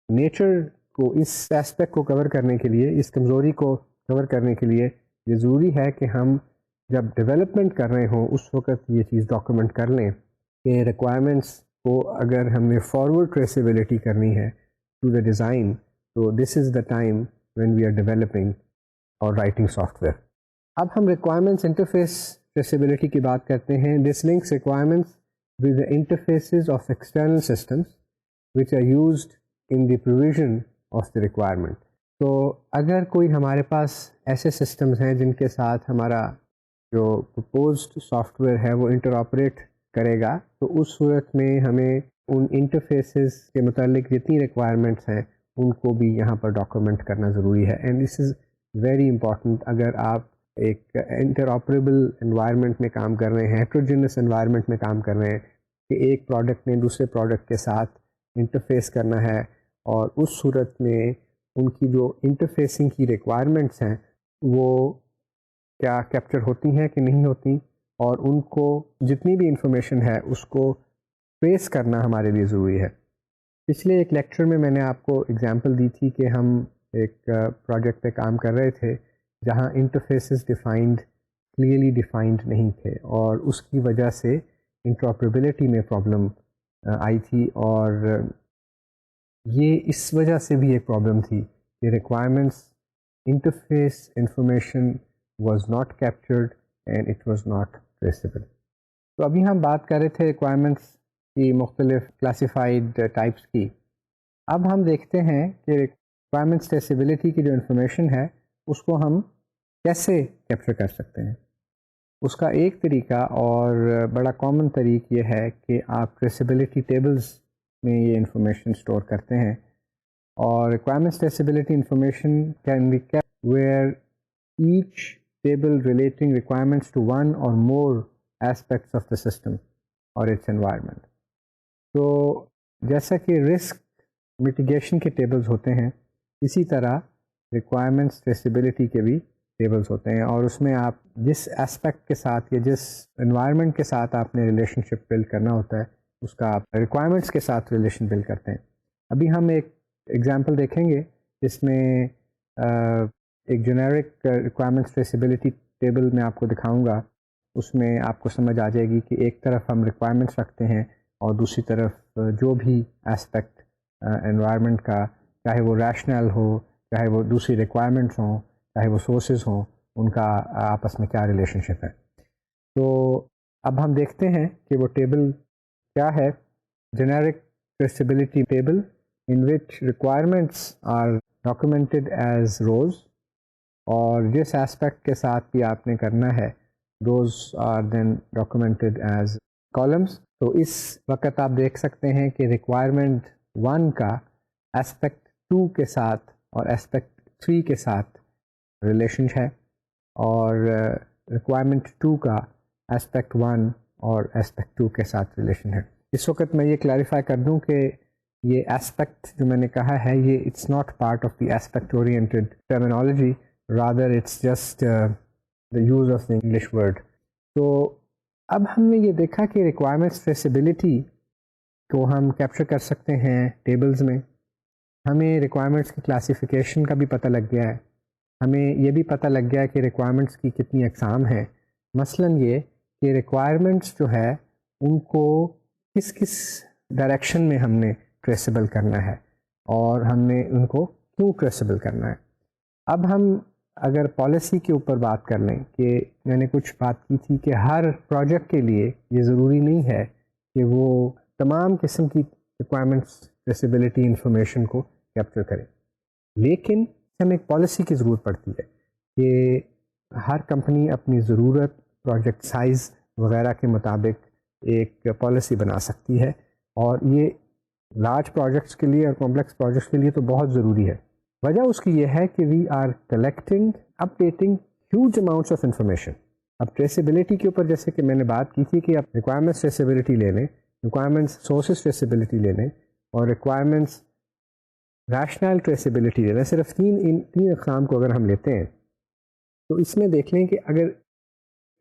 نیچر کو، اس ایسپیکٹ کو کور کرنے کے لیے، اس کمزوری کو کور کرنے کے لیے یہ ضروری ہے کہ ہم جب ڈیولپمنٹ کر رہے ہوں اس وقت یہ چیز ڈاکومنٹ کر لیں کہ ریکوائرمنٹس کو اگر ہم نے فارورڈ ٹریسیبلٹی کرنی ہے ٹو دا ڈیزائن، تو this is the time when we are developing or writing software. اب ہم requirements interface traceability کی بات کرتے ہیں. This links requirements with the interfaces of external systems which are used in the provision of the requirement. تو اگر کوئی ہمارے پاس ایسے سسٹمز ہیں جن کے ساتھ ہمارا جو پرپوزڈ سافٹ ویئر ہے وہ انٹر-آپریٹ کرے گا، تو اس صورت میں ہمیں ان انٹرفیسز کے متعلق جتنی ریکوائرمنٹس ہیں ان کو بھی یہاں پر ڈاکومنٹ کرنا ضروری ہے. And this is very important اگر آپ ایک انٹر-آپریبل انوائرمنٹ میں کام کر رہے ہیں، ہیٹروجینس انوائرمنٹ میں کام کر رہے ہیں، کہ ایک پروڈکٹ نے دوسرے پروڈکٹ کے ساتھ انٹرفیس کرنا ہے، اور اس صورت میں ان کی جو انٹرفیسنگ کی ریکوائرمنٹس ہیں وہ کیا کیپچر ہوتی ہیں کہ نہیں ہوتی، اور ان کو جتنی بھی انفارمیشن ہے اس کو ٹریس کرنا ہمارے لیے ضروری ہے. پچھلے ایک لیکچر میں نے آپ کو اگزامپل دی تھی کہ ہم ایک پروجیکٹ پہ کام کر رہے تھے جہاں انٹرفیسز کلیئرلی ڈیفائنڈ نہیں تھے، اور اس کی وجہ سے انٹرآپریبلٹی میں پرابلم آئی تھی. اور یہ اس وجہ سے بھی ایک پرابلم تھی کہ requirements interface information was not captured and it was not traceable. تو ابھی ہم بات کر رہے تھے ریکوائرمنٹس کی مختلف کلاسیفائڈ ٹائپس کی. اب ہم دیکھتے ہیں کہ ریکوائرمنٹس ٹریسیبلٹی کی جو انفارمیشن ہے اس کو ہم کیسے کیپچر کر سکتے ہیں. اس کا ایک طریقہ اور بڑا کامن طریق یہ ہے کہ آپ ٹریسیبلٹی ٹیبلز میں یہ انفارمیشن اسٹور کرتے ہیں. اور requirements traceability information can be kept where each table relating requirements to one or more aspects of the system or its environment. تو جیسا کہ رسک میٹیگیشن کے ٹیبلز ہوتے ہیں، اسی طرح ریکوائرمنٹس ٹریسیبلٹی کے بھی ٹیبلز ہوتے ہیں، اور اس میں آپ جس اسپیکٹ کے ساتھ یا جس انوائرمنٹ کے ساتھ آپ نے ریلیشن شپ بلڈ کرنا ہوتا ہے اس کا آپ ریکوائرمنٹس کے ساتھ ریلیشن بلڈ کرتے ہیں. ابھی ہم ایک ایگزامپل دیکھیں گے جس میں ایک جنیرک ریکوائرمنٹس ٹریسیبلٹی ٹیبل میں آپ کو دکھاؤں گا. اس میں آپ کو سمجھ آ جائے گی کہ ایک طرف ہم ریکوائرمنٹس رکھتے ہیں اور دوسری طرف جو بھی اسپیکٹ انوائرمنٹ کا، چاہے وہ ریشنل ہو، چاہے وہ دوسری ریکوائرمنٹس ہوں، چاہے وہ سورسز ہوں، ان کا آپس میں کیا ریلیشن شپ ہے. تو اب ہم دیکھتے ہیں کہ وہ ٹیبل کیا ہے. Generic traceability table in which requirements are documented as rows، اور جس اسپیکٹ کے ساتھ بھی آپ نے کرنا ہے those are then documented as columns. تو اس وقت آپ دیکھ سکتے ہیں کہ ریکوائرمنٹ 1 کا اسپیکٹ 2 کے ساتھ اور اسپیکٹ 3 کے ساتھ ریلیشن ہے، اور ریکوائرمنٹ 2 کا اسپیکٹ 1 اور اسپیکٹ 2 کے ساتھ ریلیشن ہے. اس وقت میں یہ کلیریفائی کر دوں کہ یہ اسپیکٹ جو میں نے کہا ہے یہ it's not part of the aspect oriented terminology, rather it's just the use of the English word. تو اب ہم نے یہ دیکھا کہ ریکوائرمنٹس ٹریسیبلٹی کو ہم کیپچر کر سکتے ہیں ٹیبلز میں. ہمیں ریکوائرمنٹس کی کلاسیفیکیشن کا بھی پتہ لگ گیا ہے، ہمیں یہ بھی پتہ لگ گیا ہے کہ ریکوائرمنٹس کی کتنی اقسام ہیں. مثلاً یہ کہ ریکوائرمنٹس جو ہے ان کو کس کس ڈائریکشن میں ہم نے ٹریسیبل کرنا ہے، اور ہم نے ان کو کیوں ٹریسیبل کرنا ہے. اب ہم اگر پالیسی کے اوپر بات کر لیں کہ میں نے کچھ بات کی تھی کہ ہر پروجیکٹ کے لیے یہ ضروری نہیں ہے کہ وہ تمام قسم کی ریکوائرمنٹس ٹریسیبلٹی انفارمیشن کو کیپچر کرے، لیکن ہمیں ایک پالیسی کی ضرورت پڑتی ہے کہ ہر کمپنی اپنی ضرورت، پروجیکٹ سائز وغیرہ کے مطابق ایک پالیسی بنا سکتی ہے، اور یہ لارج پروجیکٹس کے لیے اور کمپلیکس پروجیکٹس کے لیے تو بہت ضروری ہے. وجہ اس کی یہ ہے کہ we are collecting updating huge amounts of information. اب ٹریسیبلٹی کے اوپر جیسے کہ میں نے بات کی تھی کہ آپ ریکوائرمنٹس ٹریسیبلٹی لے لیں، ریکوائرمنٹس سورسز ٹریسیبلٹی لے لیں، اور ریکوائرمنٹس ریشنل ٹریسیبلٹی لے لیں. صرف تین اقسام کو اگر ہم لیتے ہیں تو اس میں دیکھ لیں کہ اگر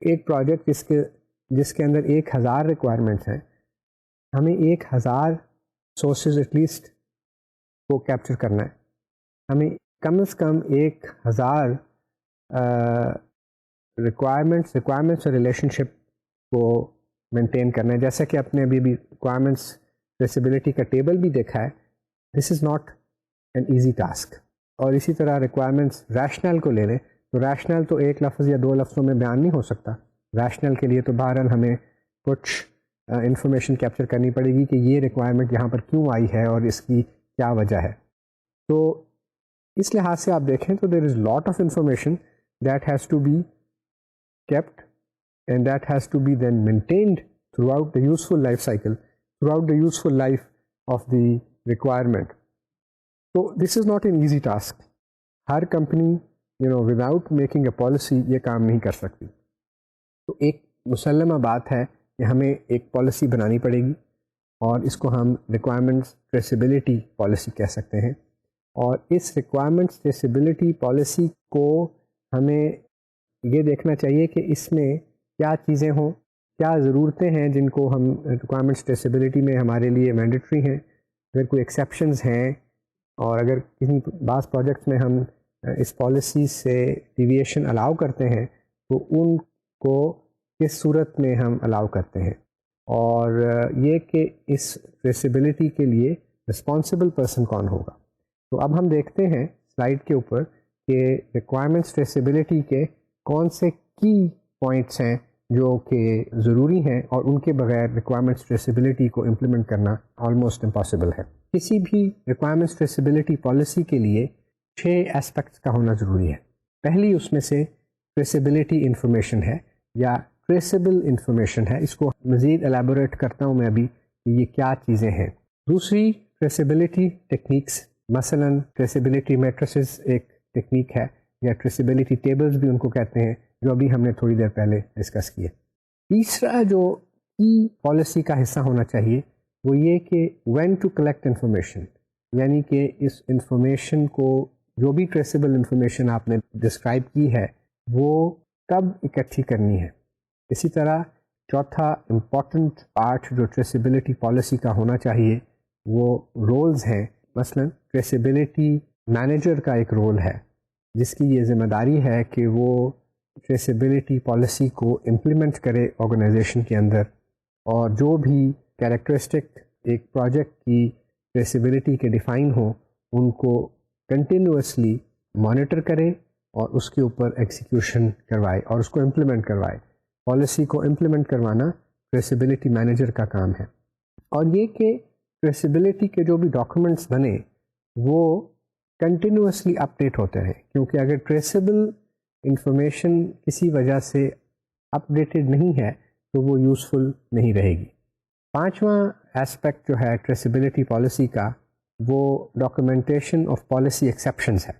ایک پروجیکٹ جس کے اندر 1000 ریکوائرمنٹس ہیں، ہمیں 1000 سورسز ایٹ لیسٹ کو کیپچر کرنا ہے. ہمیں کم از کم 1000 ریکوائرمنٹس اور ریلیشن شپ کو مینٹین کرنا ہے. جیسا کہ آپ نے ابھی ریکوائرمنٹس ٹریسیبلٹی کا ٹیبل بھی دیکھا ہے، this is not an easy task. اور اسی طرح ریکوائرمنٹس ریشنل کو لے لیں تو ریشنل تو ایک لفظ یا دو لفظوں میں بیان نہیں ہو سکتا. ریشنل کے لیے تو بہرحال ہمیں کچھ انفارمیشن کیپچر کرنی پڑے گی کہ یہ ریکوائرمنٹ یہاں پر کیوں آئی ہے اور اس کی کیا وجہ ہے. تو اس لحاظ سے آپ دیکھیں تو there is lot of information that has to be kept and that has to be then maintained throughout the useful life cycle, throughout the useful life of the requirement. So this is not an easy task. Hare company without making a policy یہ کام نہیں کر سکتی. تو ایک مسلمہ بات ہے کہ ہمیں ایک پالیسی بنانی پڑے گی اور اس کو ہم ریکوائرمنٹس ٹریسیبلٹی پالیسی کہہ سکتے ہیں. اور اس ریکوائرمنٹس ٹریسیبلٹی پالیسی کو ہمیں یہ دیکھنا چاہیے کہ اس میں کیا چیزیں ہوں, کیا ضرورتیں ہیں جن کو ہم ریکوائرمنٹس ٹریسیبلٹی میں ہمارے لیے مینڈیٹری ہیں, اگر کوئی ایکسیپشنز ہیں, اور اگر کسی بعض پروجیکٹس میں ہم اس پالیسی سے ڈیویشن الاؤ کرتے ہیں تو ان کو کس صورت میں ہم الاؤ کرتے ہیں, اور یہ کہ اس ٹریسیبلٹی کے لیے رسپانسبل پرسن کون ہوگا. تو اب ہم دیکھتے ہیں سلائڈ کے اوپر کہ ریکوائرمنٹس ٹریسیبلٹی کے کون سے کی پوائنٹس ہیں جو کہ ضروری ہیں, اور ان کے بغیر ریکوائرمنٹس ٹریسیبلٹی کو امپلیمنٹ کرنا آلموسٹ امپاسبل ہے. کسی بھی ریکوائرمنٹس ٹریسیبلٹی پالیسی کے لیے 6 ایسپیکٹس کا ہونا ضروری ہے. پہلی اس میں سے ٹریسیبلٹی انفارمیشن ہے یا ٹریسیبل انفارمیشن ہے. اس کو مزید الیبوریٹ کرتا ہوں میں ابھی کہ یہ کیا چیزیں ہیں. دوسری ٹریسیبلٹی ٹیکنیکس, مثلا ٹریسیبلٹی میٹریسز ایک ٹیکنیک ہے, یا ٹریسیبلٹی ٹیبلز بھی ان کو کہتے ہیں, جو ابھی ہم نے تھوڑی دیر پہلے ڈسکس کیے. تیسرا جو کی پالیسی کا حصہ ہونا چاہیے وہ یہ کہ وین ٹو کلیکٹ انفارمیشن, یعنی کہ اس انفارمیشن کو, جو بھی ٹریسیبل انفارمیشن آپ نے ڈسکرائب کی ہے, وہ کب اکٹھی کرنی ہے. اسی طرح چوتھا امپورٹنٹ پارٹ جو ٹریسیبلٹی پالیسی کا ہونا چاہیے وہ رولز ہیں. مثلا ٹریسیبلٹی مینیجر کا ایک رول ہے جس کی یہ ذمہ داری ہے کہ وہ ٹریسیبلٹی پالیسی کو امپلیمنٹ کرے آرگنائزیشن کے اندر, اور جو بھی کیریکٹرسٹک ایک پروجیکٹ کی ٹریسیبلٹی کے ڈیفائن ہوں ان کو کنٹینیوسلی مانیٹر کرے اور اس کے اوپر ایگزیکیوشن کروائے اور اس کو امپلیمنٹ کروائے. پالیسی کو امپلیمنٹ کروانا ٹریسیبلٹی مینیجر کا کام ہے. اور یہ کہ ٹریسیبلٹی کے جو بھی ڈاکومنٹس بنے وہ کنٹینیوسلی اپڈیٹ ہوتے ہیں, کیونکہ اگر ٹریسیبل انفارمیشن کسی وجہ سے اپڈیٹڈ نہیں ہے تو وہ یوزفل نہیں رہے گی. پانچواں ایسپیکٹ جو ہے ٹریسیبلٹی پالیسی کا وہ ڈاکومنٹیشن آف پالیسی ایکسیپشنز ہے.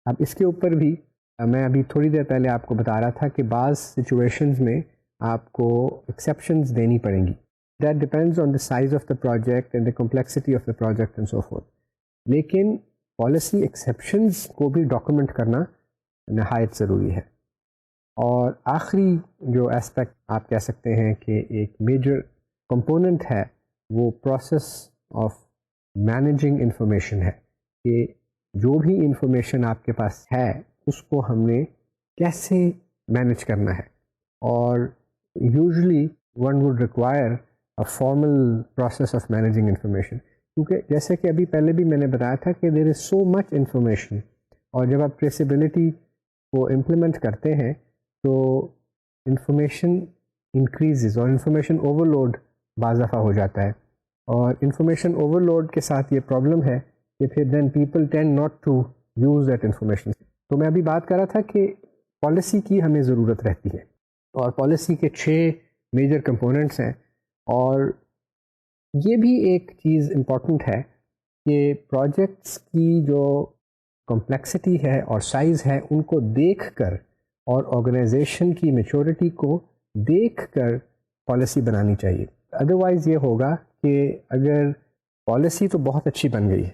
اب اس کے اوپر بھی میں ابھی تھوڑی دیر پہلے آپ کو بتا رہا تھا کہ بعض سچویشنز میں آپ کو ایکسیپشنز دینی پڑیں گی. That depends on the size of the project and the complexity of the project and so forth. لیکن پالیسی ایکسیپشنز کو بھی ڈاکومنٹ کرنا نہایت ضروری ہے. اور آخری جو اسپیکٹ آپ کہہ سکتے ہیں کہ ایک میجر کمپوننٹ ہے وہ پروسیس آف مینیجنگ انفارمیشن ہے, کہ جو بھی انفارمیشن آپ کے پاس ہے اس کو ہم نے کیسے مینیج کرنا ہے. اور usually one would require a formal process of managing information, کیونکہ جیسے کہ ابھی پہلے بھی میں نے بتایا تھا کہ دیر از سو مچ انفارمیشن, اور جب آپ ٹریسیبلٹی کو امپلیمنٹ کرتے ہیں تو انفارمیشن انکریزز اور انفارمیشن اوور لوڈ بعض دفعہ ہو جاتا ہے. اور انفارمیشن اوور لوڈ کے ساتھ یہ پرابلم ہے کہ پھر then people tend not to use that information. تو میں ابھی بات کر رہا تھا کہ پالیسی کی ہمیں ضرورت رہتی ہے, اور پالیسی کے 6 میجر کمپوننٹس ہیں. اور یہ بھی ایک چیز امپورٹنٹ ہے کہ پروجیکٹس کی جو کمپلیکسٹی ہے اور سائز ہے ان کو دیکھ کر اور آرگنائزیشن کی میچورٹی کو دیکھ کر پالیسی بنانی چاہیے. ادروائز یہ ہوگا کہ اگر پالیسی تو بہت اچھی بن گئی ہے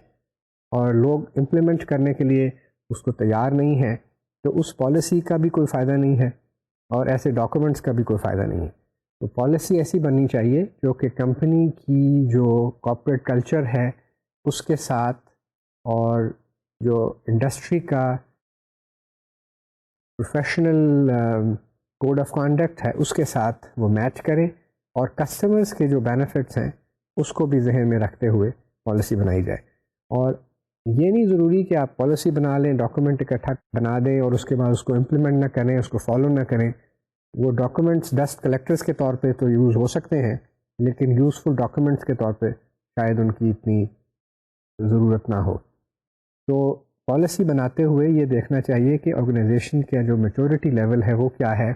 اور لوگ امپلیمنٹ کرنے کے لیے اس کو تیار نہیں ہیں تو اس پالیسی کا بھی کوئی فائدہ نہیں ہے اور ایسے ڈاکومنٹس کا بھی کوئی فائدہ نہیں ہے. تو پالیسی ایسی بننی چاہیے جو کہ کمپنی کی جو کارپوریٹ کلچر ہے اس کے ساتھ اور جو انڈسٹری کا پروفیشنل کوڈ آف کانڈکٹ ہے اس کے ساتھ وہ میچ کرے, اور کسٹمرز کے جو بینیفٹس ہیں اس کو بھی ذہن میں رکھتے ہوئے پالیسی بنائی جائے. اور یہ نہیں ضروری کہ آپ پالیسی بنا لیں، ڈاکومنٹ اکٹھا بنا دیں اور اس کے بعد اس کو امپلیمنٹ نہ کریں، اس کو فالو نہ کریں. وہ ڈاکومنٹس ڈسٹ کلیکٹرز کے طور پہ تو یوز ہو سکتے ہیں، لیکن یوزفل ڈاکومنٹس کے طور پہ شاید ان کی اتنی ضرورت نہ ہو. تو پالیسی بناتے ہوئے یہ دیکھنا چاہیے کہ آرگنائزیشن کا جو میچورٹی لیول ہے وہ کیا ہے،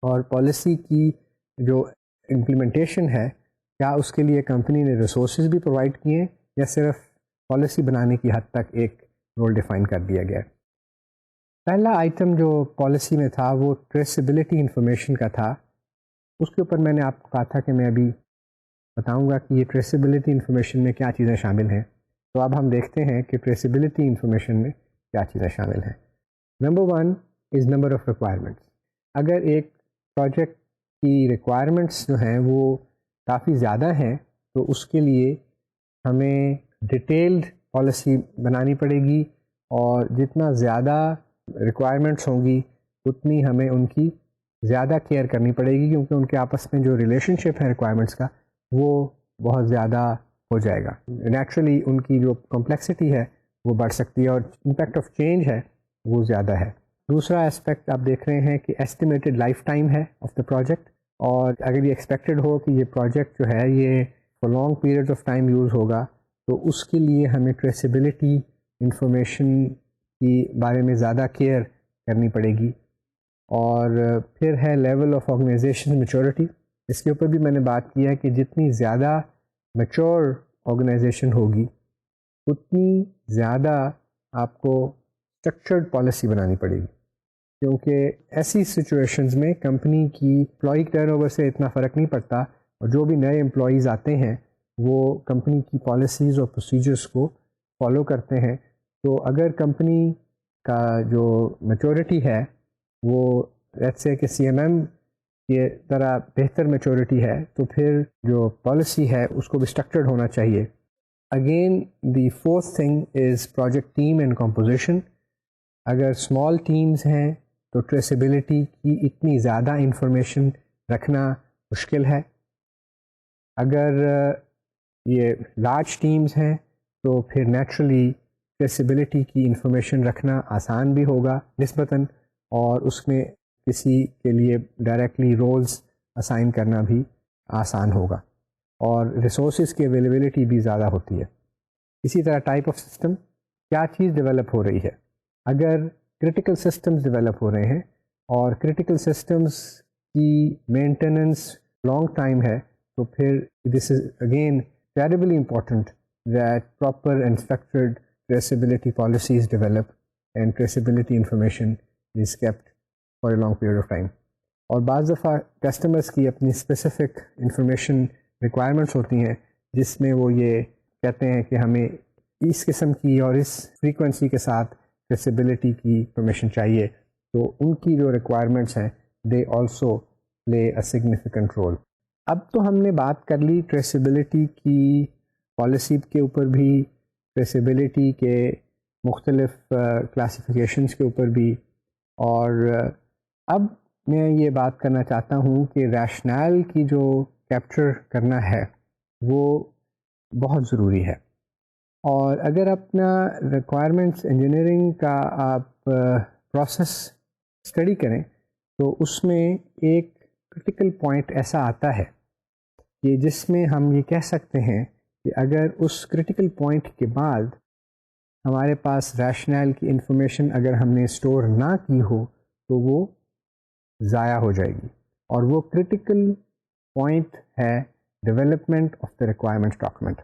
اور پالیسی کی جو امپلیمنٹیشن ہے کیا اس کے لیے کمپنی نے ریسورسز بھی پرووائڈ کیے یا صرف پالیسی بنانے کی حد تک ایک رول ڈیفائن کر دیا گیا. پہلا آئٹم جو پالیسی میں تھا وہ ٹریسیبلٹی انفارمیشن کا تھا. اس کے اوپر میں نے آپ کو کہا تھا کہ میں ابھی بتاؤں گا کہ یہ ٹریسیبلٹی انفارمیشن میں کیا چیزیں شامل ہیں. تو اب ہم دیکھتے ہیں کہ ٹریسیبلٹی انفارمیشن میں کیا چیزیں شامل ہیں. Number 1 is number of requirements. اگر ایک پروجیکٹ کی ریکوائرمنٹس جو ہیں وہ کافی زیادہ ہیں تو اس کے لیے ہمیں ڈیٹیلڈ پالیسی بنانی پڑے گی، اور جتنا زیادہ ریکوائرمنٹس ہوں گی اتنی ہمیں ان کی زیادہ کیئر کرنی پڑے گی، کیونکہ ان کے آپس میں جو ریلیشن شپ ہے ریکوائرمنٹس کا وہ بہت زیادہ ہو جائے گا. نیچرلی ان کی جو کمپلیکسٹی ہے وہ بڑھ سکتی ہے اور امپیکٹ آف چینج ہے وہ زیادہ ہے. دوسرا اسپیکٹ آپ دیکھ رہے ہیں کہ ایسٹیمیٹڈ لائف ٹائم ہے آف دا پروجیکٹ، اور اگر یہ ایکسپیکٹڈ ہو کہ یہ پروجیکٹ جو ہے یہ for long period of time use ہوگا تو اس کے لیے ہمیں ٹریسیبلٹی انفارمیشن کی بارے میں زیادہ کیئر کرنی پڑے گی. اور پھر ہے لیول آف آرگنائزیشن میچورٹی. اس کے اوپر بھی میں نے بات کی ہے کہ جتنی زیادہ میچور آرگنائزیشن ہوگی اتنی زیادہ آپ کو اسٹرکچرڈ پالیسی بنانی پڑے گی، کیونکہ ایسی سچویشنز میں کمپنی کی امپلائی ٹرن اوور سے اتنا فرق نہیں پڑتا، اور جو بھی نئے امپلائیز آتے ہیں وہ کمپنی کی پالیسیز اور پروسیجرز کو فالو کرتے ہیں. تو اگر کمپنی کا جو میچورٹی ہے وہ لیٹس سے کہ سی ایم ایم کی طرح بہتر میچورٹی ہے تو پھر جو پالیسی ہے اس کو بھی اسٹرکچرڈ ہونا چاہیے. Again the fourth thing is project team and composition. اگر اسمال ٹیمز ہیں تو ٹریسیبلٹی کی اتنی زیادہ انفارمیشن رکھنا مشکل ہے. اگر یہ لارج ٹیمز ہیں تو پھر نیچرلی ٹریسیبلٹی کی انفارمیشن رکھنا آسان بھی ہوگا نسبتاً، اور اس میں کسی کے لیے ڈائریکٹلی رولز اسائن کرنا بھی آسان ہوگا، اور ریسورسز کی اویلیبلٹی بھی زیادہ ہوتی ہے. اسی طرح ٹائپ آف سسٹم، کیا چیز ڈیولپ ہو رہی ہے. اگر کریٹیکل سسٹمز ڈیولپ ہو رہے ہیں اور کریٹیکل سسٹمز کی مینٹیننس لانگ ٹائم ہے تو پھر this is again terribly important that proper and structured traceability policies develop and traceability information is kept for a long period of time. اور بعض دفعہ کسٹمرس کی اپنی اسپیسیفک انفارمیشن ریکوائرمنٹس ہوتی ہیں جس میں وہ یہ کہتے ہیں کہ ہمیں اس قسم کی اور اس فریکوینسی کے ساتھ ٹریسیبلٹی کی انفارمیشن چاہیے، تو ان کی جو ریکوائرمنٹس ہیں they also play a significant role. اب تو ہم نے بات کر لی ٹریسیبلٹی کی پالیسی کے اوپر بھی، ٹریسیبلٹی کے مختلف کلاسیفیکیشنس کے اوپر بھی، اور اب میں یہ بات کرنا چاہتا ہوں کہ ریشنل کی جو کیپچر کرنا ہے وہ بہت ضروری ہے. اور اگر اپنا ریکوائرمنٹس انجینئرنگ کا آپ پروسیس اسٹڈی کریں تو اس میں ایک کرٹیکل پوائنٹ ایسا آتا ہے کہ جس میں ہم یہ کہہ سکتے ہیں کہ اگر اس کرٹیکل پوائنٹ کے بعد ہمارے پاس ریشنل کی انفارمیشن اگر ہم نے اسٹور نہ کی ہو تو وہ ضائع ہو جائے گی، اور وہ کرٹیکل پوائنٹ ہے development of the requirement document.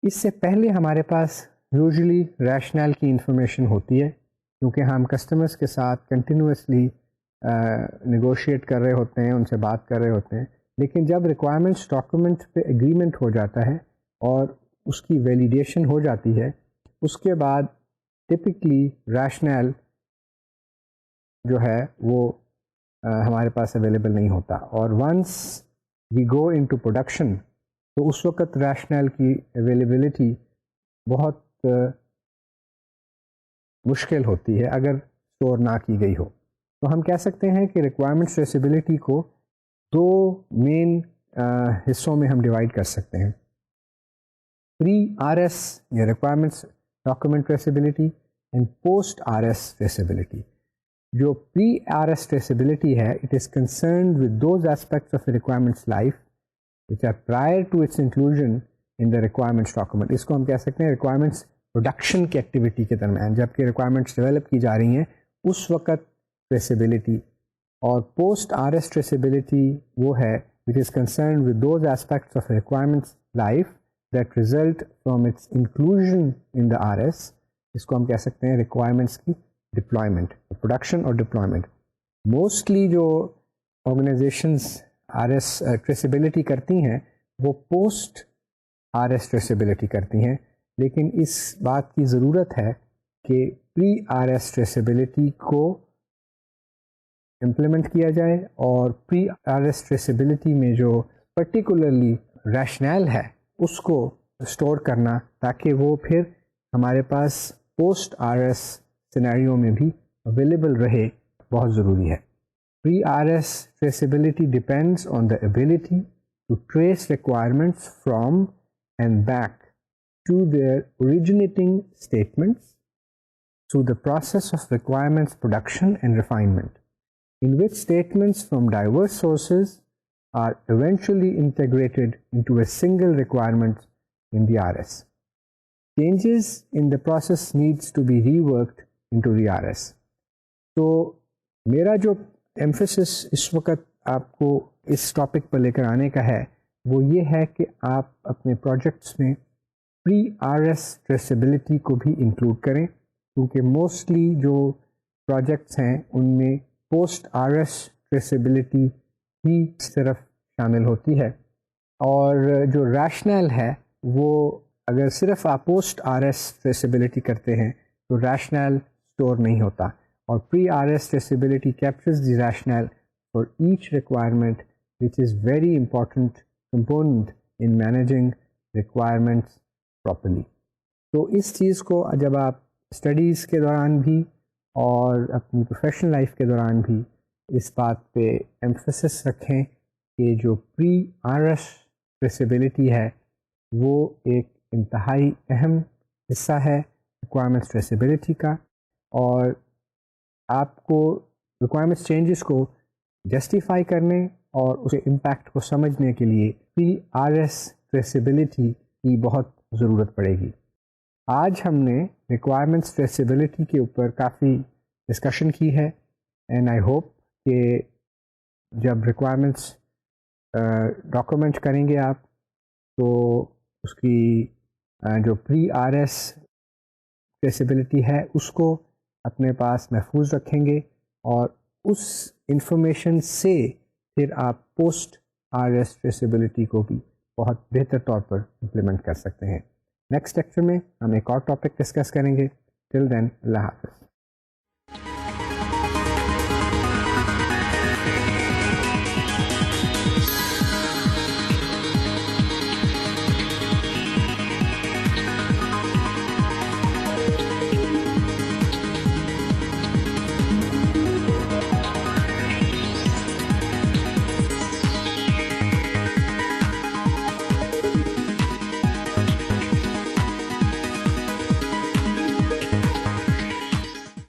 اس سے پہلے ہمارے پاس یوزلی ریشنل کی انفارمیشن ہوتی ہے کیونکہ ہم کسٹمرس کے ساتھ کنٹینیوسلی نیگوشیٹ کر رہے ہوتے ہیں، ان سے بات کر رہے ہوتے ہیں. لیکن جب ریکوائرمنٹس ڈاکومنٹ پہ ایگریمنٹ ہو جاتا ہے اور اس کی ویلیڈیشن ہو جاتی ہے، اس کے بعد ٹپکلی ریشنل جو ہے وہ ہمارے پاس اویلیبل نہیں ہوتا. اور once we go into production تو اس وقت ریشنل کی اویلیبلٹی بہت مشکل ہوتی ہے اگر اسٹور نہ کی گئی ہو. تو ہم کہہ سکتے ہیں کہ ریکوائرمنٹ ٹریسیبلٹی کو دو مین حصوں میں ہم ڈیوائڈ کر سکتے ہیں. pre-RS یا requirements document traceability and post-RS traceability. جو pre-RS traceability ہے, it is concerned with those aspects of the requirements life which are prior to its inclusion in the requirements document. اس کو ہم کہہ سکتے ہیں requirements پروڈکشن کی ایکٹیویٹی کے درمیان جب کہ ریکوائرمنٹس ڈیولپ کی جا رہی ہیں اس وقت ٹریسیبلٹی. اور پوسٹ RS ٹریسیبلٹی وہ ہے which is concerned with those aspects of requirements life that result from its inclusion in the RS. اس کو ہم کہہ سکتے ہیں ریکوائرمنٹس کی ڈپلائمنٹ, پروڈکشن اور ڈپلائمنٹ. موسٹلی جو آرگنائزیشنس RS ٹریسیبلٹی کرتی ہیں وہ پوسٹ RS ٹریسیبلٹی کرتی ہیں, لیکن اس بات کی ضرورت ہے کہ pre-RS ٹریسیبلٹی کو امپلیمنٹ کیا جائے اور pre-RS ٹریسیبلٹی میں جو پرٹیکولرلی ریشنل ہے اس کو اسٹور کرنا تاکہ وہ پھر ہمارے پاس پوسٹ RS سینیریو میں بھی اویلیبل رہے, بہت ضروری ہے. pre-RS traceability depends on the ability to trace requirements from and back to their originating statements through the process of requirements production and refinement, in which statements from diverse sources are eventually integrated into a single requirement in the RS. Changes in the process needs to be reworked into the RS. تو میرا جو ایمفیسس اس وقت آپ کو اس ٹاپک پر لے کر آنے کا ہے وہ یہ ہے کہ آپ اپنے پروجیکٹس میں pre-RS ٹریسیبلٹی کو بھی انکلوڈ کریں, کیونکہ موسٹلی جو پروجیکٹس ہیں ان میں پوسٹ RS ٹریسیبلٹی ہی صرف شامل ہوتی ہے. اور جو ریشنل ہے وہ اگر صرف آپ پوسٹ RS ٹریسیبلٹی کرتے ہیں تو ریشنل اسٹور نہیں ہوتا, اور pre-RS traceability captures the rationale for each requirement, which is very important component in managing requirements properly. تو اس چیز کو جب آپ اسٹڈیز کے دوران بھی اور اپنی پروفیشنل لائف کے دوران بھی اس بات پہ ایمفسس رکھیں کہ جو pre-RS traceability ہے وہ ایک انتہائی اہم حصہ ہے requirements traceability کا, اور آپ کو ریکوائرمنٹس چینجز کو جسٹیفائی کرنے اور اس کے امپیکٹ کو سمجھنے کے لیے pre-RS ٹریسیبلٹی کی بہت ضرورت پڑے گی. آج ہم نے ریکوائرمنٹس ٹریسیبلٹی کے اوپر کافی ڈسکشن کی ہے, اینڈ آئی ہوپ کہ جب ریکوائرمنٹس ڈاکومنٹ کریں گے آپ تو اس کی جو pre-RS ٹریسیبلٹی ہے اس کو اپنے پاس محفوظ رکھیں گے, اور اس انفارمیشن سے پھر آپ پوسٹ RS ٹریسیبلٹی کو بھی بہت بہتر طور پر امپلیمنٹ کر سکتے ہیں. نیکسٹ لیکچر میں ہم ایک اور ٹاپک ڈسکس کریں گے. ٹل دین اللہ حافظ.